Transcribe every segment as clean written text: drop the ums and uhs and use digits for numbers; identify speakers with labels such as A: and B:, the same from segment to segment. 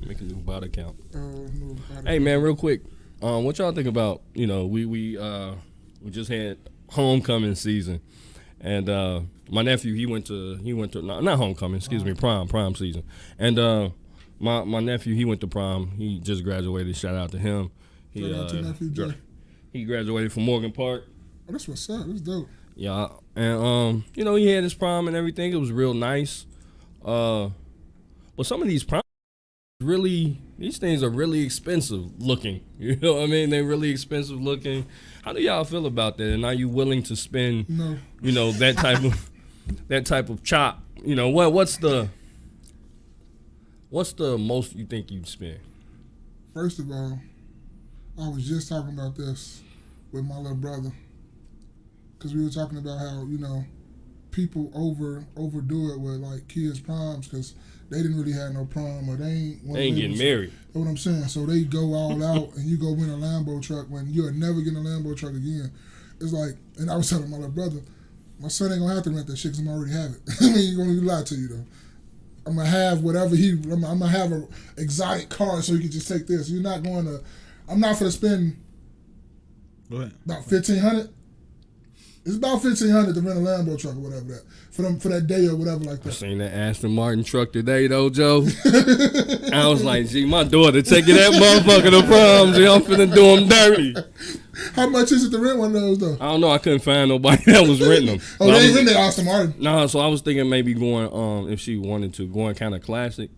A: Make a new bot account.
B: New body
A: Hey man, real quick, what y'all think about? You know, we just had homecoming season, and my nephew he went to not homecoming, excuse me, prom season, and my nephew he went to prom. He just graduated. Shout out to him.
B: Shout out to nephew Jay.
A: He graduated from Morgan Park.
B: Oh, that's what's up. That's dope.
A: Yeah, and you know he had his prom and everything. It was real nice. But some of these proms these things are really expensive looking. You know what I mean? They're really expensive looking. How do y'all feel about that? And are you willing to spend, you know, that type of chop? You know, what's the most you think you'd spend?
B: First of all, I was just talking about this with my little brother, because we were talking about how, you know, people overdo it with like kids' proms because they didn't really have no prom or they ain't
A: getting married.
B: That's what I'm saying. So they go all out and you go win a Lambo truck when you'll never get a Lambo truck again. It's like, and I was telling my little brother, my son ain't gonna have to rent that shit because I'm already have it. I mean, you gonna lie to you though. I'm gonna have whatever I'm gonna have an exotic car so you can just take this. You're not going to. I'm not gonna spend about $1,500. It's about $1,500 to rent a Lambo truck or whatever that for that day or whatever like that.
A: I seen that Aston Martin truck today though, Joe. I was like, gee, my daughter taking that motherfucker to prom. Gee, I'm finna do him dirty.
B: How much is it to rent one of those though?
A: I don't know. I couldn't find nobody that was renting them.
B: Oh, they ain't renting that Aston Martin.
A: No, so I was thinking maybe going, if she wanted to, going kind of classic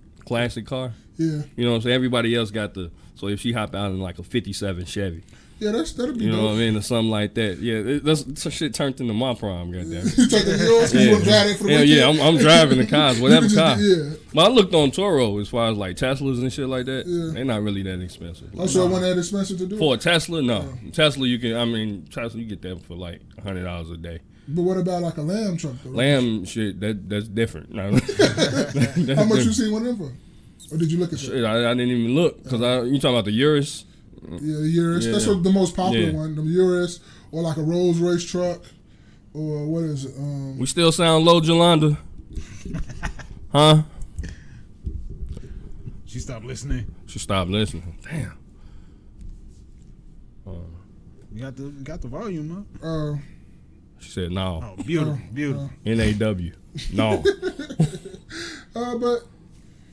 A: car.
B: Yeah.
A: You know what I'm saying? Everybody else got so if she hop out in like a 57 Chevy.
B: Yeah, that'll be
A: You know
B: dope.
A: what I mean? Or something like that. Yeah, that's some shit turned into my prom, goddamn.
B: You taking yours? You want to drive it for the weekend?
A: Yeah, I'm driving the cars, whatever car.
B: Yeah.
A: But I looked on Toro as far as like Teslas and shit like that.
B: Yeah.
A: They're not really that expensive.
B: Oh, so it wasn't that expensive to do?
A: For a Tesla, no. Tesla, you get that for like $100 a day.
B: But what about like a Lamb truck though?
A: Lamb shit, that's different.
B: How much you seen one of them for? Or did you look at
A: shit, I didn't even look because you talking about the Urus?
B: Yeah, the Urus. Yeah. That's what the most popular one. The Urus, or like a Rolls Royce truck, or what is it?
A: We still sound low, Jolanda. Huh?
C: She stopped listening.
A: She stopped listening. Damn.
C: You got the volume up.
A: She said no.
C: Oh, beautiful.
A: NAW. No.
B: But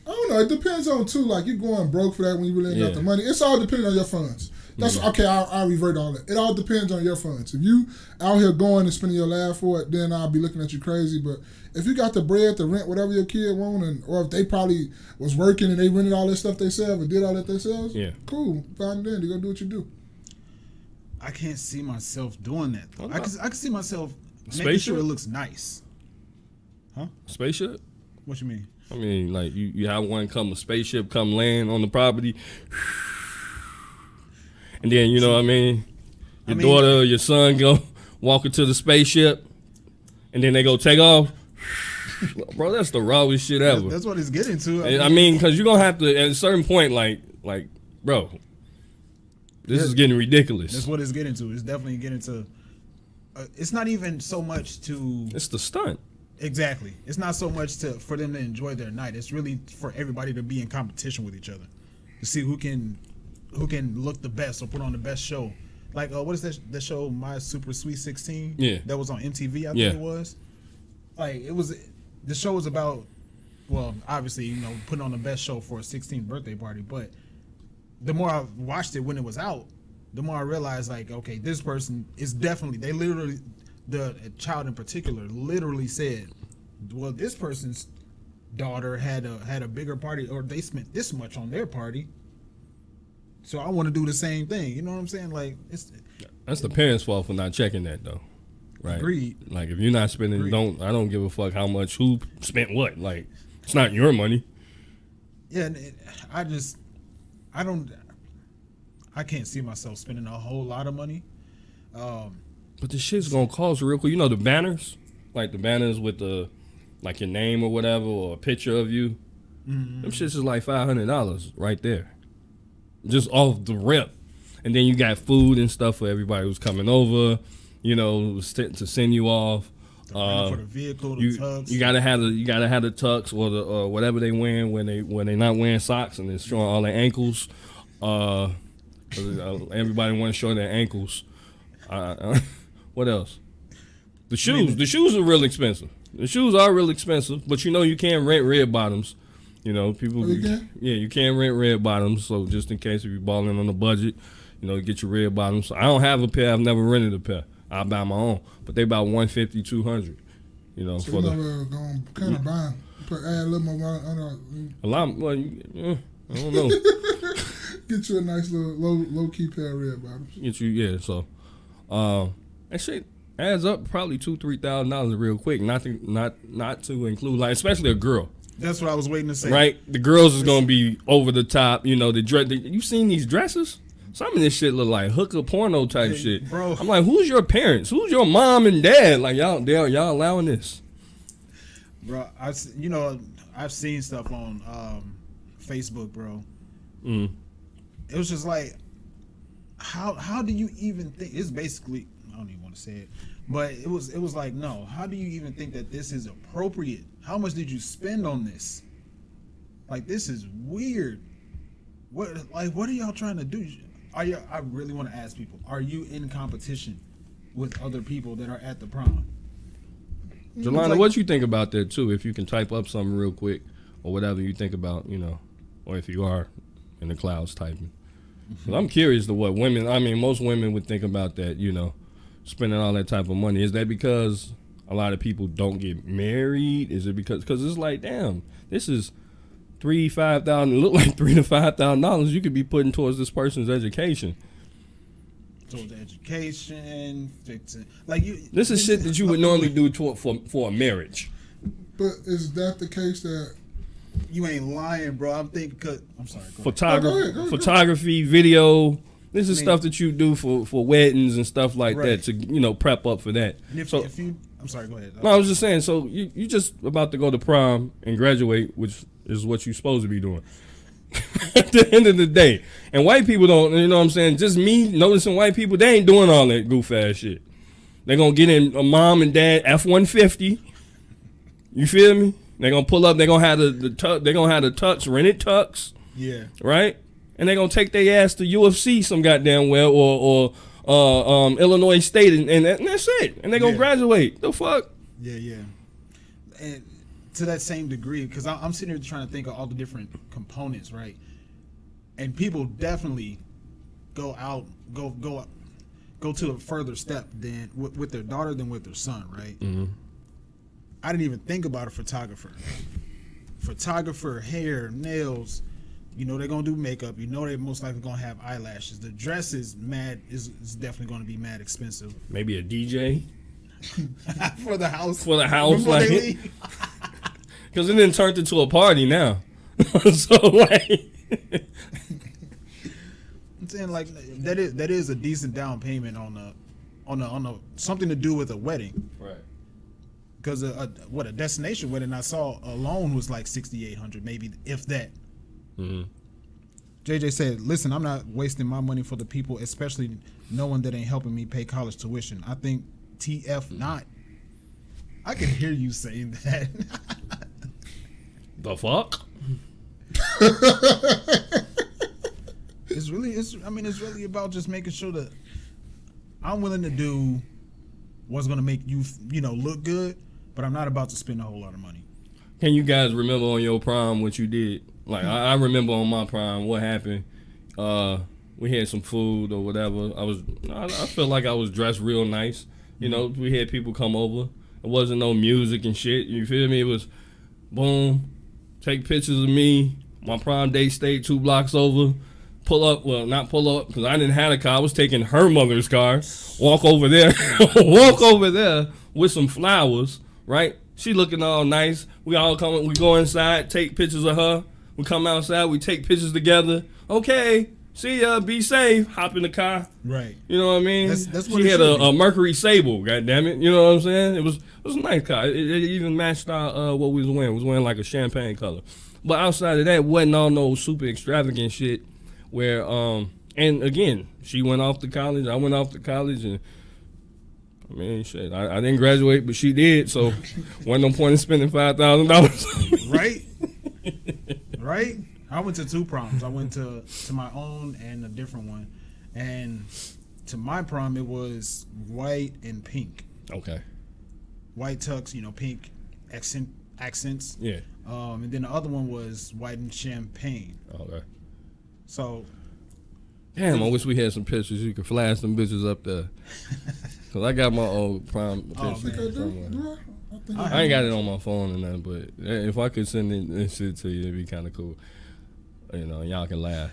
B: I don't know. It depends on too. Like you going broke for that when you really ain't got the money. It's all depending on your funds. That's okay. I'll revert all that. It all depends on your funds. If you out here going and spending your life for it, then I'll be looking at you crazy. But if you got the bread to rent whatever your kid want, or if they probably was working and they rented all this stuff themselves and did all that themselves, cool. Fine then. You go do what you do.
C: I can't see myself doing that though. I can see myself making
A: Spaceship?
C: sure it looks nice. Huh?
A: Spaceship?
C: What you mean?
A: I mean, like you have a spaceship come land on the property, and then you know what I mean. Your daughter or your son go walk into the spaceship, and then they go take off. Bro, that's the rawest shit ever.
C: That's what it's getting to.
A: I mean, because you're gonna have to at a certain point, like, bro, this is getting ridiculous.
C: That's what it's getting to. It's definitely getting to. It's not even so much to.
A: It's the stunt.
C: Exactly. It's not so much for them to enjoy their night. It's really for everybody to be in competition with each other, to see who can look the best or put on the best show. Like what is that show, My Super Sweet 16?
A: Yeah.
C: That was on MTV. I think it was. Like the show was about, well, obviously putting on the best show for a 16th birthday party. But the more I watched it when it was out, the more I realized like, okay, this person is definitely the child in particular literally said, well, this person's daughter had a bigger party, or they spent this much on their party, so I want to do the same thing. You know what I'm saying? Like
A: that's the parents' fault for not checking that though, right?
C: Agreed.
A: Like if you're not spending, I don't give a fuck how much who spent what. Like it's not your money.
C: Yeah, and I can't see myself spending a whole lot of money.
A: But the shit's gonna cost real quick. You know the banners? Like the banners with the like your name or whatever, or a picture of you. Mm-hmm. Them shits is like $500 right there. Just off the rip. And then you got food and stuff for everybody who's coming over, to send you off.
C: The rental for the vehicle, the tux.
A: You gotta have the tux or the whatever they wearing when they not wearing socks and it's showing all their ankles. Everybody want to show their ankles. What else? The shoes. The shoes are real expensive. The shoes are real expensive, but you can rent red bottoms. People. You can rent red bottoms. So just in case if you're balling on a budget, get your red bottoms. So I don't have a pair. I've never rented a pair. I buy my own, but they about $150, $200.
B: So for never going kind of buy. Add a little more.
A: A lot. Well, I don't know.
B: Get you a nice little low key pair of red bottoms.
A: Get you So, that shit adds up probably $2,000-$3,000 real quick. Not to include especially a girl.
C: That's what I was waiting to say.
A: Right, the girls is gonna be over the top. The dress. You seen these dresses? Some of this shit look like hooker porno type shit.
C: Bro.
A: I'm like, who's your parents? Who's your mom and dad? Like y'all allowing this?
C: Bro, I've seen stuff on Facebook, bro. It was just like, how do you even think? It's basically, I don't even want to say it, but it was like, no. How do you even think that this is appropriate? How much did you spend on this? Like, this is weird. What are y'all trying to do? I really want to ask people, are you in competition with other people that are at the prom?
A: Jelana, what you think about that too? If you can type up something real quick or whatever you think about, or if you are in the clouds typing. I'm curious to what most women would think about that, spending all that type of money. Is that because a lot of people don't get married? Is it because it's like, damn, this is $3,000-$5,000, look like $3,000 to $5,000 you could be putting towards this person's education.
C: Towards education,
A: this is shit that you would normally do for a marriage.
B: But is that the case that
C: you ain't lying, bro? I'm thinking. I'm sorry.
A: Photography, video. This is stuff that you do for weddings and stuff like that to prep up for that.
C: And if you, I'm sorry. Go ahead.
A: No, I was just saying. So you just about to go to prom and graduate, which is what you're supposed to be doing. At the end of the day, and white people don't. You know what I'm saying? Just me noticing white people, they ain't doing all that goof ass shit. They're gonna get in a mom and dad F-150. You feel me? They're gonna pull up. They're gonna have the tux, rented tux.
C: Yeah.
A: Right. And they're gonna take their ass to UFC some goddamn well or Illinois State and that's it. And they're gonna graduate. The fuck?
C: Yeah. And to that same degree, because I'm sitting here trying to think of all the different components, right? And people definitely go to a further step than with their daughter than with their son, right?
A: Mm-hmm.
C: I didn't even think about a photographer. Hair, nails. They're gonna do makeup. They're most likely gonna have eyelashes. The dress is definitely gonna be mad expensive.
A: Maybe a DJ
C: for the house.
A: Like, because it didn't turn into a party now. So like,
C: I'm saying like that is a decent down payment on a something to do with a wedding.
A: Right.
C: Because a destination wedding I saw alone was like $6,800, maybe if that.
A: Mm-hmm.
C: JJ said, "Listen, I'm not wasting my money for the people, especially knowing that ain't helping me pay college tuition. I think TF not." I can hear you saying that.
A: The fuck?
C: It's really about just making sure that I'm willing to do what's gonna make you look good, but I'm not about to spend a whole lot of money.
A: Can you guys remember on your prom what you did? Like I remember on my prom what happened. We had some food or whatever. I felt like I was dressed real nice. We had people come over. It wasn't no music and shit. You feel me? It was boom, take pictures of me. My prom date stayed 2 blocks over. Pull up, well, not pull up because I didn't have a car. I was taking her mother's car. Walk over there with some flowers, right? She looking all nice. We go inside, take pictures of her. We come outside, we take pictures together. Okay, see ya, be safe. Hop in the car.
C: Right.
A: You know what I mean?
C: That's what
A: she had a Mercury Sable, goddammit. You know what I'm saying? It was a nice car. It even matched our what we was wearing. We was wearing like a champagne color. But outside of that, wasn't all no super extravagant shit where and again, she went off to college, I went off to college, and I mean, shit. I didn't graduate, but she did, so wasn't no point in spending $5,000.
C: Right? Right? I went to 2 proms. I went to my own and a different one. And to my prom, it was white and pink.
A: Okay.
C: White tux, pink accents.
A: Yeah.
C: And then the other one was white and champagne.
A: Okay.
C: So.
A: Damn, I wish we had some pictures. You could flash them bitches up there. Because I got my old prom picture somewhere. I ain't got it on my phone or nothing, but if I could send this shit to you, it'd be kind of cool. Y'all can laugh.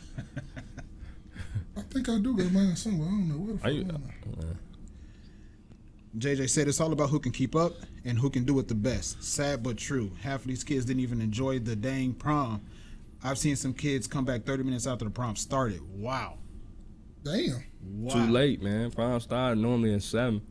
B: I think I do got mine somewhere. I don't know where the fuck.
C: JJ said it's all about who can keep up and who can do it the best. Sad but true. Half of these kids didn't even enjoy the dang prom. I've seen some kids come back 30 minutes after the prom started. Wow.
B: Damn.
C: Wow.
A: Too late, man. Prom started normally at 7.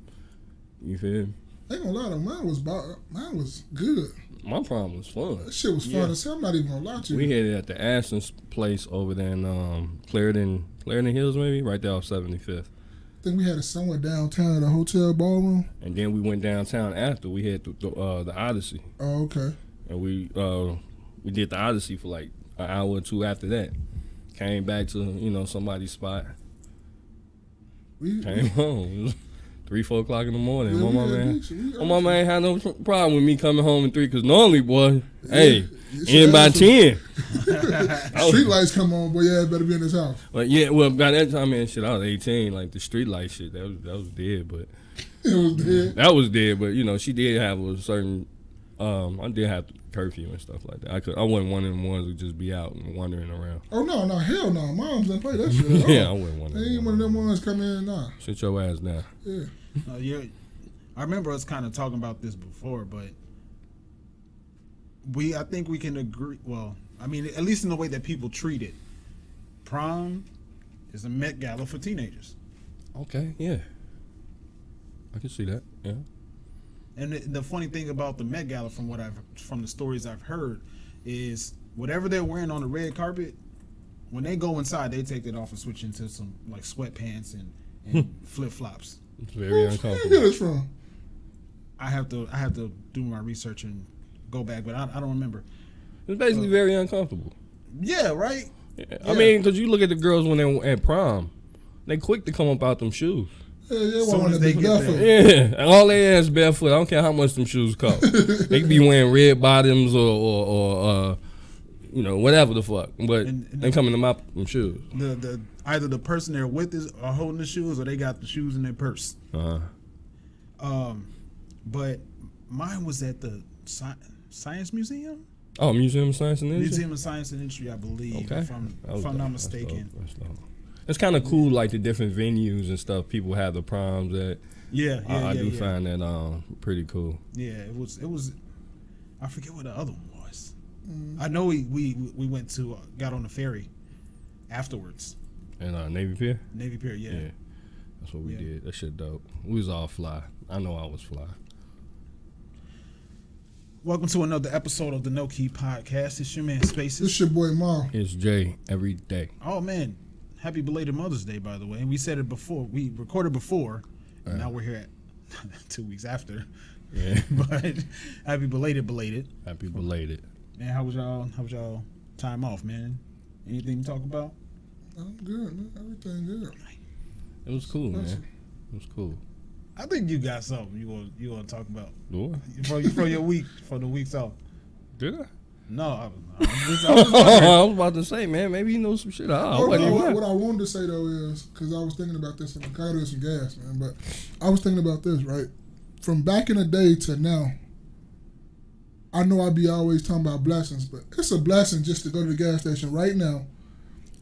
A: You feel me?
B: I ain't gonna lie though, mine was good.
A: My prom was fun.
B: That shit was fun as hell. I'm not even gonna lie to you.
A: We had it at the Ashton's place over there in Clarendon Hills, maybe, right there off 75th.
B: I think we had it somewhere downtown at a hotel ballroom.
A: And then we went downtown after. We had the Odyssey.
B: Oh, okay.
A: And we did the Odyssey for like an hour or 2 after that. Came back to, somebody's spot. Came home. It was 3, 4 o'clock in the morning.
B: Yeah,
A: my mama ain't had no problem with me coming home at 3, because normally, boy, in by 10.
B: Street lights come on, boy, yeah, better be in this house.
A: But yeah, well, by that time, man, I was 18. Like, the street light shit, that was dead, but.
B: It was dead.
A: That was dead, but, she did have a certain, I did have curfew and stuff like that. I wasn't one of them ones who just be out and wandering around.
B: Oh, no, hell no. Moms didn't play that shit at all.
A: Yeah, I wasn't one of them.
B: Ain't one of them ones come in, nah.
A: Sit your ass down.
B: Yeah.
C: I remember us kind of talking about this before, but I think we can agree. Well, I mean, at least in the way that people treat it, prom is a Met Gala for teenagers.
A: Okay, yeah, I can see that. Yeah.
C: And the funny thing about the Met Gala, from the stories I've heard, is whatever they're wearing on the red carpet, when they go inside, they take it off and switch into some like sweatpants and flip flops.
A: It's very uncomfortable.
B: Where you get this from?
C: I have to do my research and go back, but I don't remember.
A: It's basically very uncomfortable.
C: Yeah, right.
A: Yeah. I mean, because you look at the girls when they're at prom, they quick to come up out them shoes.
B: Yeah,
C: Soon as they get there.
A: Yeah, and all they ass barefoot. I don't care how much them shoes cost. They could be wearing red bottoms or whatever the fuck, but they coming them out them shoes.
C: The either the person they're with are holding the shoes, or they got the shoes in their purse. But mine was at the Science Museum.
A: Oh, Museum of Science and Industry.
C: Museum of Science and Industry, I believe.
A: Okay.
C: If I'm not mistaken.
A: It's kind of cool, like the different venues and stuff people have the proms at. I do find that pretty cool.
C: Yeah, it was. I forget what the other one was. I know we got on the ferry afterwards.
A: And Navy Pier.
C: Navy Pier, yeah.
A: That's what we did. That shit dope. We was all fly. I know I was fly.
C: Welcome to another episode of the KNoWKi podcast. It's your man Spaces.
B: It's your boy Mom.
A: It's Jay every day.
C: Oh man, happy belated Mother's Day, by the way. We said it before. We recorded before. And now we're here at 2 weeks after.
A: Yeah.
C: But happy belated.
A: Happy belated.
C: Man, how was y'all time off, man? Anything to talk about?
B: I'm good, man. Everything good.
A: It was cool, man. It was cool.
C: I think you got something you want to talk about.
A: What?
C: For your week, for the weeks off.
A: Did I?
C: No, I
A: was about to say, man, maybe you know some shit.
B: What I wanted to say though is, because I was thinking about this, and I got to some gas, man. But I was thinking about this, right? From back in the day to now, I know I be always talking about blessings, but it's a blessing just to go to the gas station right now,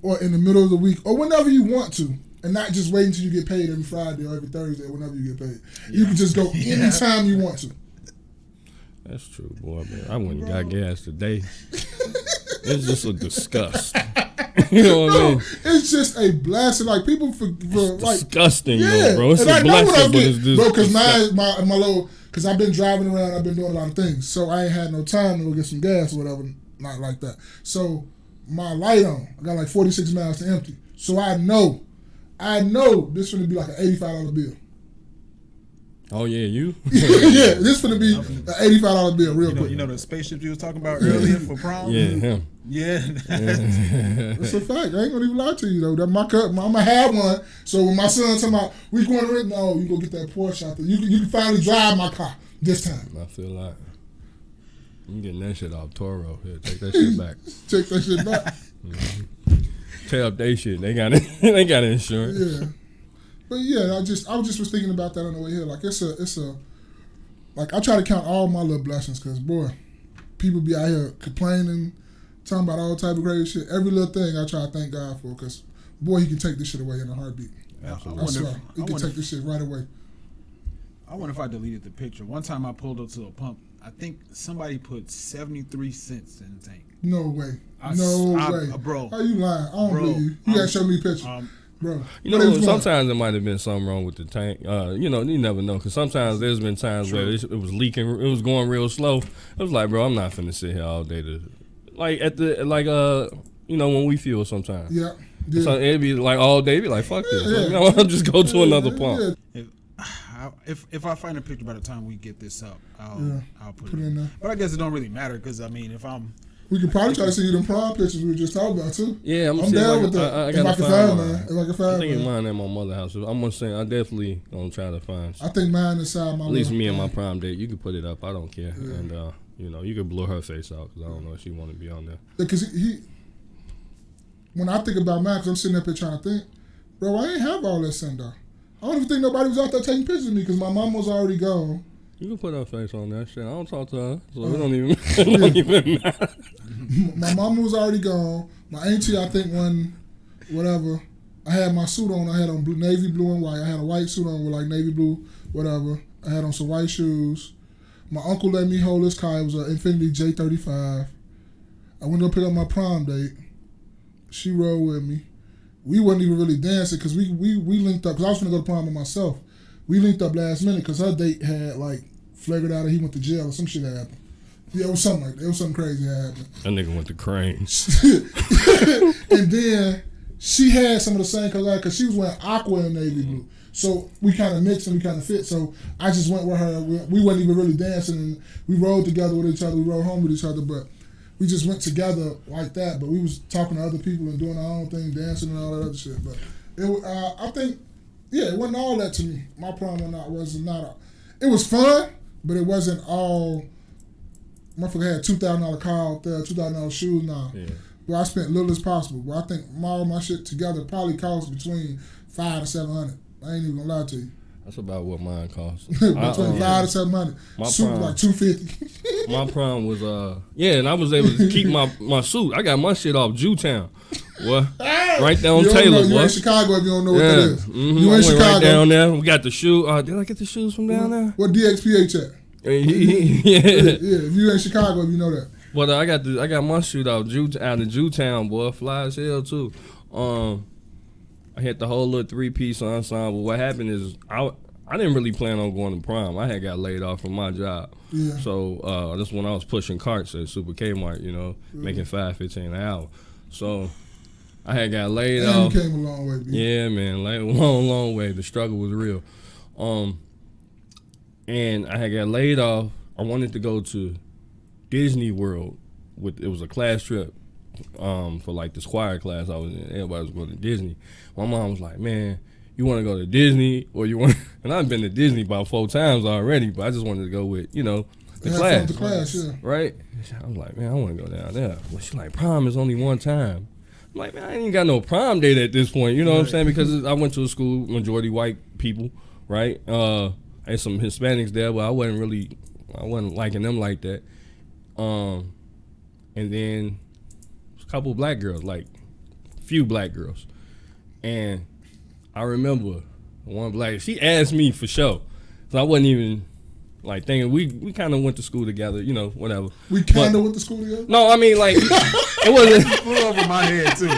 B: or in the middle of the week, or whenever you want to. And not just wait until you get paid every Friday or every Thursday, whenever you get paid. Yeah. You can just go anytime you want to.
A: That's true, boy, man. I went and got gas today. It's just a disgust. You know what I mean?
B: It's just a blessing. Like, people for like...
A: disgusting, though, bro. It's a blessing, but it's just...
B: Bro, because my little... Because I've been driving around, I've been doing a lot of things. So I ain't had no time to go get some gas or whatever. Not like that. So my light on. I got like 46 miles to empty. So I know this is going to be like an $85 bill.
A: Oh yeah, you.
B: Yeah, this finna be an $85 bill real quick.
C: You know the spaceship you was talking about earlier for prom?
A: Yeah, him.
C: Yeah.
B: It's a fact. I ain't gonna even lie to you though. That my cut, I'm gonna have one. So when my son talking about we going to no, you go get that Porsche out there. You can finally drive my car this time.
A: I feel like I'm getting that shit off Toro. Here, take that shit back.
B: Take that shit back.
A: Tear up they shit. They got it. They got insurance.
B: Yeah. But yeah, I just was thinking about that on the way here. Like it's a like I try to count all my little blessings because boy, people be out here complaining, talking about all type of crazy shit. Every little thing I try to thank God for because boy, he can take this shit away in a heartbeat.
A: Absolutely.
B: I swear, he can take this shit right away.
C: I wonder if I deleted the picture. One time I pulled up to a pump. I think somebody put 73 cents in the tank.
B: No way. No way.
C: Bro.
B: How you lying? I don't believe you. You gotta show me a picture. Bro.
A: You know, sometimes there might have been something wrong with the tank. You know, you never know. Because sometimes there's been times where it was leaking. It was going real slow. I was like, bro, I'm not finna sit here all day to, you know, when we fuel sometimes.
B: Yeah.
A: So it'd be like all day. It'd be like, fuck this. You know, I'll just go to another pump.
C: If I find a picture by the time we get this up, I'll put it
B: in there.
C: But I guess it don't really matter because I mean, if I'm
B: we could probably try to see you them prom pictures we were just talking about too.
A: Yeah, I'm
B: down with that. If I can find mine. If I can find
A: I think
B: mine.
A: mine at my mother's house. I'm gonna say I definitely gonna try to find.
B: I think mine inside my.
A: At least me and my prom date. You can put it up. I don't care. Yeah. And you know, you can blur her face out because I don't know if she want to be on there.
B: Because he when I think about mine, because I'm sitting up here trying to think, bro, I ain't have all that send off. I don't even think nobody was out there taking pictures of me because my mom was already gone.
A: You can put her face on that shit. I don't talk to her, so it don't even matter.
B: My mama was already gone. My auntie, I think, whatever. I had my suit on. I had on navy blue and white. I had a white suit on with like navy blue, whatever. I had on some white shoes. My uncle let me hold his car. It was an Infiniti J35. I went to pick up my prom date. She rode with me. We wasn't even really dancing because we linked up because I was going to go to prom with myself. We linked up last minute because her date had like flared out or he went to jail or some shit happened. Yeah, it was something like that. It was something crazy that happened.
A: That nigga went to Cranes.
B: And then she had some of the same color because she was wearing aqua and navy blue. So we kind of mixed and we kind of fit. So I just went with her. We wasn't even really dancing and we rode together with each other. We rode home with each other, but we just went together like that. But we was talking to other people and doing our own thing, dancing and all that other shit. But I think, yeah, it wasn't all that to me. My prom it was fun, but it wasn't all. Motherfucker had $2,000 car out there, $2,000 shoes now. Yeah. Well, I spent little as possible. But I think all my shit together probably cost between $500 to $700. I ain't even gonna lie to you.
A: That's about what mine cost.
B: Between $500 to $700.
A: My
B: suit
A: prom,
B: like $250.
A: My prom was and I was able to keep my suit. I got my shit off Jewtown. What? Right there on Taylor,
B: you
A: boy.
B: in Chicago if you don't know what that is.
A: Mm-hmm.
B: You in Chicago.
A: Right down there. We got the shoe. Did I get the shoes from down there?
B: What DXPH at?
A: Yeah.
B: If you in Chicago, you know that.
A: But I got my shoot out of Jewtown, boy. Fly as hell too. I had the whole little 3-piece ensemble. What happened is I didn't really plan on going to prom. I had got laid off from my job.
B: Yeah.
A: So that's when I was pushing carts at Super Kmart, you know, making $5.15 an hour. So I had got laid off.
B: You came a long way, B.
A: Yeah, man, like a long way. The struggle was real. And I had got laid off. I wanted to go to Disney World. It was a class trip for like this choir class I was in. Everybody was going to Disney. My mom was like, man, you want to go to Disney or you want? And I've been to Disney about 4 times already, but I just wanted to go with, you know, the class.
B: The class, yeah.
A: Right? I was like, man, I want to go down there. Well, she's like, prom is only one time. I'm like, man, I ain't got no prom date at this point. You know what I'm saying? Because I went to a school, majority white people, right? I had some Hispanics there, but I wasn't liking them like that. And then a couple black girls, like few black girls. And I remember one black, she asked me for sure. So I wasn't even like thinking, we kind of went to school together, you know, whatever.
B: We kind of went to school together?
A: No, I mean, like, it wasn't.
C: Flew over my head, too.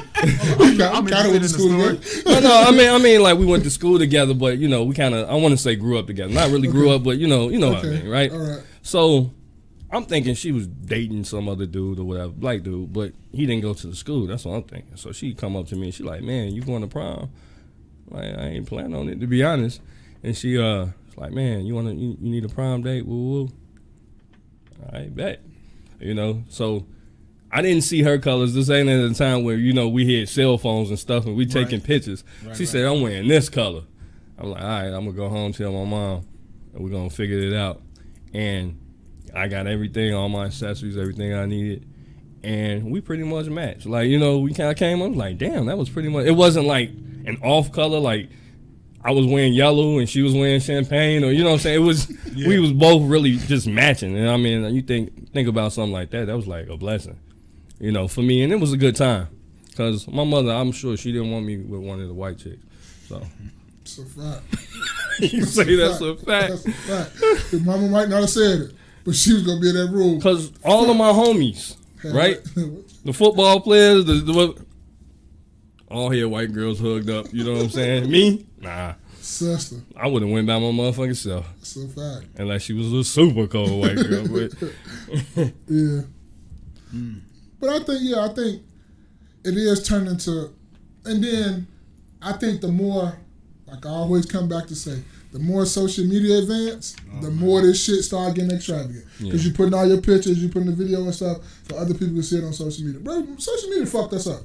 B: I'm kind of went to school together.
A: No, I mean, like, we went to school together, but, you know, we kind of, I want to say grew up together. Not really grew up, but, you know what I mean, right?
B: All right.
A: So I'm thinking she was dating some other dude or whatever, black dude, but he didn't go to the school. That's what I'm thinking. So she come up to me and she like, man, you going to prom? Like, I ain't planning on it, to be honest. And she It's like, man, you need a prom date? Woo woo. I bet. You know, so I didn't see her colors. This ain't at a time where, you know, we had cell phones and stuff and we taking pictures. She said, I'm wearing this color. I'm like, all right, I'm going to go home, tell my mom, and we're going to figure it out. And I got everything, all my accessories, everything I needed. And we pretty much matched. Like, you know, we kind of came up, like, damn, that was pretty much, it wasn't like an off color, like I was wearing yellow and she was wearing champagne, or, you know what I'm saying? It was, we was both really just matching. And I mean, you think about something like that, that was like a blessing, you know, for me. And it was a good time. Because my mother, I'm sure she didn't want me with one of the white chicks. So.
B: It's a fact.
A: You say that's a fact.
B: That's a fact. Your mama might not have said it, but she was going to be in that room.
A: Because all of my homies, right? The football players, all here white girls hugged up. You know what I'm saying? Me? Nah.
B: Sister.
A: I would have went by my motherfucking self.
B: That's a fact.
A: Unless she was a super cold white girl. But
B: yeah. But I think it is turning to, and then I think the more, like I always come back to say, the more social media advance, the more this shit start getting extravagant. Because you're putting all your pictures, you're putting the video and stuff for other people to see it on social media. Bro, social media fucked us up.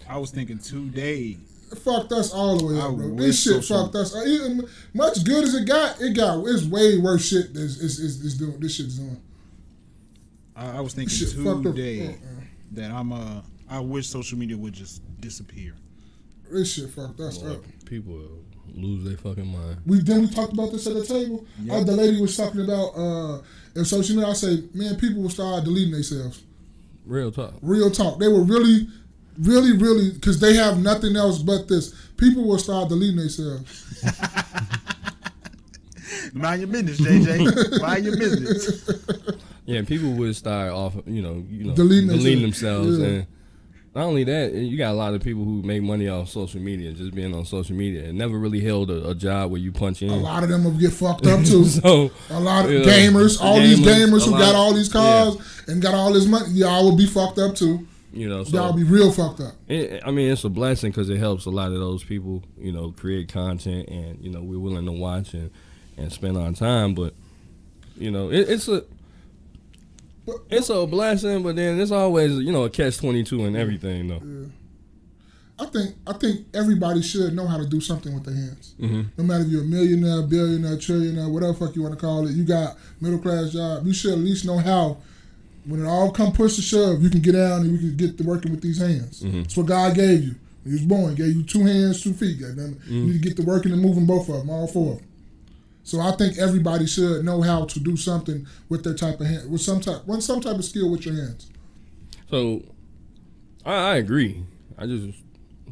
C: I was thinking 2 days.
B: It fucked us all the way up, bro. This shit fucked us up. Even much good as it's way worse shit is doing. This shit's doing.
C: I was thinking 2 days that I wish social media would just disappear.
B: This shit fucked us up.
A: People lose their fucking mind.
B: We talked about this at the table. Yep. The lady was talking about if social media. I say, man, people will start deleting themselves.
A: Real talk.
B: Real talk. They were really, because they have nothing else but this. People will start deleting themselves.
C: Mind your business, JJ. Mind your business.
A: Yeah, people would start off, you know,
B: deleting
A: themselves,
B: yeah.
A: And not only that, you got a lot of people who make money off social media, just being on social media, and never really held a job where you punch in.
B: A lot of them will get fucked up too.
A: So
B: a lot of gamers, these gamers who got all these cars and got all this money, y'all will be fucked up too.
A: You know, so
B: y'all be real fucked up.
A: I mean, it's a blessing because it helps a lot of those people, you know, create content, and you know, we're willing to watch and spend our time. But you know, it's a blessing, but then it's always, you know, a catch-22 and everything, though.
B: Yeah. I think everybody should know how to do something with their hands.
A: Mm-hmm.
B: No matter if you're a millionaire, billionaire, trillionaire, whatever the fuck you want to call it, you got middle-class job, you should at least know how, when it all come push to shove, you can get down and you can get to working with these hands. Mm-hmm. That's what God gave you. When you was born, He gave you 2 hands, 2 feet. Goddamn it. Mm-hmm. You need to get to working and moving both of them, all 4 of them. So I think everybody should know how to do something with their type of hand, with some type of skill with your hands.
A: So, I agree. I just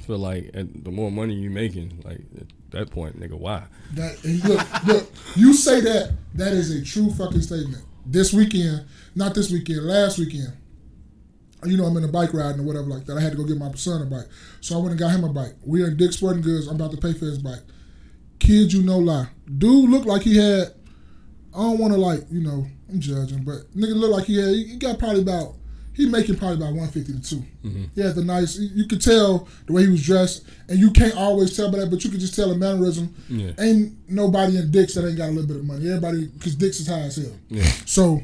A: feel like the more money you making, like at that point, nigga, why?
B: Look, you say that is a true fucking statement. Last weekend, you know, I'm in a bike riding or whatever like that. I had to go get my son a bike. So I went and got him a bike. We're in Dick's Sporting Goods. I'm about to pay for his bike. Kid, you no lie. Dude looked like he had, I don't want to like, you know, I'm judging, but nigga looked like he got he making probably about 150 to 2. Mm-hmm. He had the nice, you could tell the way he was dressed, and you can't always tell by that, but you could just tell a mannerism. Yeah. Ain't nobody in Dick's that ain't got a little bit of money. Everybody, because Dick's is high as hell. Yeah. So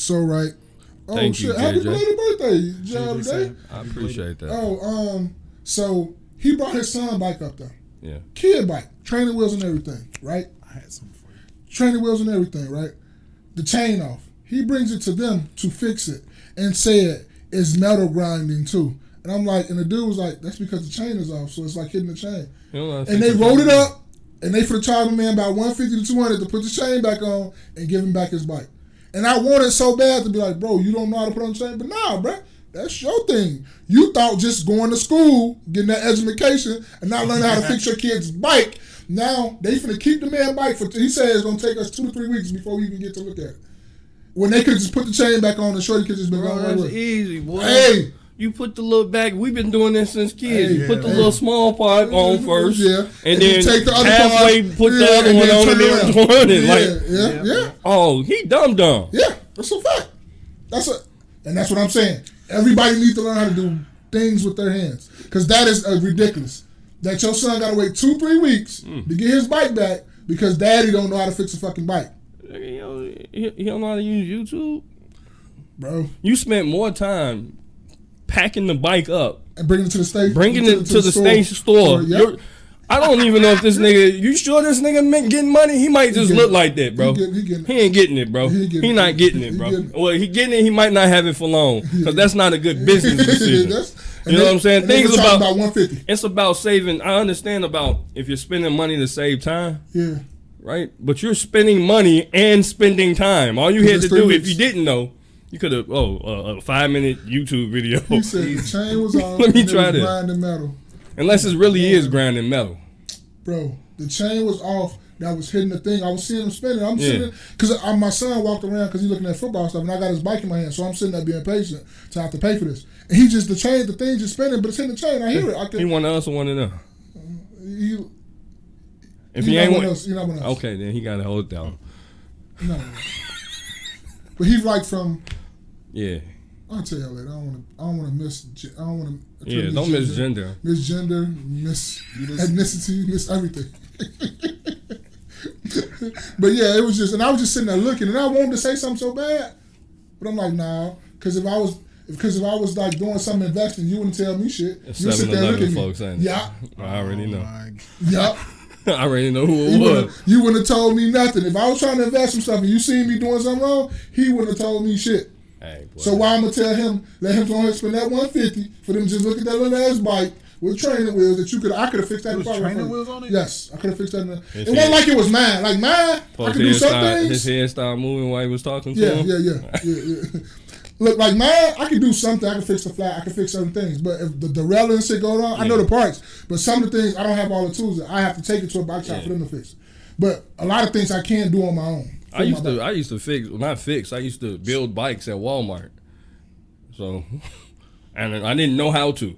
B: right. Oh,
A: thank
B: shit.
A: You,
B: Happy belated birthday,
A: JJ. I appreciate that.
B: Oh, so he brought his son bike up there.
A: Yeah.
B: Kid bike, training wheels and everything, right?
C: I had something for you.
B: Training wheels and everything, right? The chain off. He brings it to them to fix it and said it's metal grinding too. And I'm like, and the dude was like, that's because the chain is off, so it's like hitting the chain. And they rolled it up, and they for the charge a man about 150 to 200 to put the chain back on and give him back his bike. And I wanted so bad to be like, bro, you don't know how to put on the chain? But nah, bro. That's your thing. You thought just going to school, getting that education, and not learning how to fix your kid's bike. Now, they finna keep the man bike he said it's gonna take us 2 to 3 weeks before we even get to look at it. When they could just put the chain back on and shorty could just been going right with it.
A: Easy, boy.
B: Hey!
A: You put the little back, we've been doing this since kids. You put the little small part on first, and then you take the other halfway put the other one on and then turn it. Yeah. Oh, he dumb.
B: Yeah, that's a fact. And that's what I'm saying. Everybody needs to learn how to do things with their hands. Because that is ridiculous. That your son got to wait 2-3 weeks to get his bike back because daddy don't know how to fix a fucking bike.
A: He don't know how to use YouTube.
B: Bro.
A: You spent more time packing the bike up
B: and bringing it to the station.
A: Bringing it to the station store.
B: Yep.
A: I don't even know if this nigga. You sure this nigga getting money? He might just look like that, bro. He ain't getting it, bro. He not getting it, bro. Well, he getting it. He might not have it for long because that's not a good business decision. You know what I'm saying? Things about 150. It's about saving. I understand about if you're spending money to save time.
B: Yeah.
A: Right, but you're spending money and spending time. All you had to do, if you didn't know, you could have a 5-minute YouTube video.
B: He said the chain was off.
A: Let me try this.
B: Grinding metal.
A: Unless it really is grinding metal.
B: Bro, the chain was off. That was hitting the thing. I was seeing him spinning. I'm sitting because my son walked around because he's looking at football stuff, and I got his bike in my hand, so I'm sitting there being patient to have to pay for this. And he just the thing just spinning, but it's hitting the chain. I hear it.
A: He one of us or one of them. If he ain't one else, okay, then he gotta hold it down.
B: No, but he's like from.
A: Yeah.
B: I'll tell you later. I don't want to miss. I don't want to.
A: Yeah, don't miss gender.
B: Miss gender, miss ethnicity, miss everything. But yeah, it was just, and I was just sitting there looking, and I wanted to say something so bad, but I'm like, nah, because if I was like doing something investing, you wouldn't tell me shit. You would sit there looking at me.
A: Folks,
B: yeah,
A: I already know.
B: Yep.
A: I already know who it was.
B: You wouldn't have told me nothing. If I was trying to invest some stuff and you seen me doing something wrong, he wouldn't have told me shit.
A: Hey,
B: so why I'm gonna tell him, let him go ahead and spend that $150 for them to just look at that little ass bike with training wheels that I could have fixed that.
C: There was training wheels on it?
B: Yes, I could have fixed that. It wasn't like it was mine. Like mine, I could do some things.
A: His head started moving while he was talking to him.
B: Yeah. Look, like mine, I could do something. I could fix the flat. I could fix certain things. But if the derailleur and shit go on, I know the parts. But some of the things, I don't have all the tools. I have to take it to a bike shop for them to fix. But a lot of things I can do on my own.
A: I used to fix, well, not fix. I used to build bikes at Walmart. So, and I didn't know how to,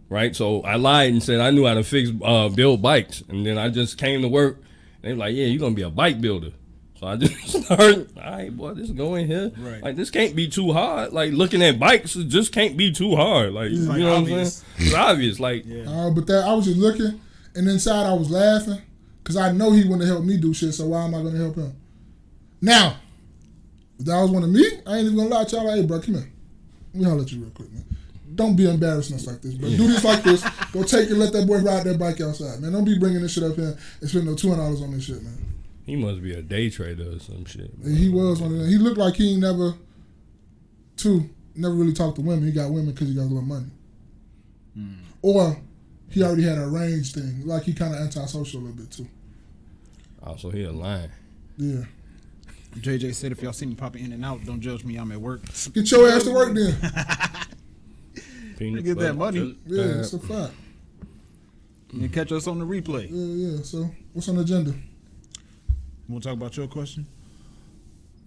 A: right? So I lied and said I knew how to build bikes. And then I just came to work. And they were like, yeah, you're going to be a bike builder. So I just started, all right, boy, this is going here. Right. Like, this can't be too hard. Like, looking at bikes, it just can't be too hard. Like, you know
C: obvious.
A: What I'm saying? It's obvious. Like,
B: but I was just looking, and inside I was laughing, because I know he wouldn't help me do shit, so why am I going to help him? Now, if that was one of me, I ain't even going to lie to y'all. Like, hey, bro, come here. Let me holler at you real quick, man. Don't be embarrassing us like this, bro. Do this like this. Go take and let that boy ride that bike outside, man. Don't be bringing this shit up here and spending no $200 on this shit, man.
A: He must be a day trader or some shit.
B: And he was one of them. He looked like he never really talked to women. He got women because he got a little money. Or he already had a arranged thing. Like he kind of antisocial a little bit too.
A: Oh, so he a lion.
B: Yeah.
C: JJ said if y'all see me popping in and out, don't judge me. I'm at work.
B: Get your ass to work then.
C: Get that money.
B: Yeah, it's a fact.
C: And catch us on the replay.
B: Yeah. So what's on the agenda?
C: Want to talk about your question?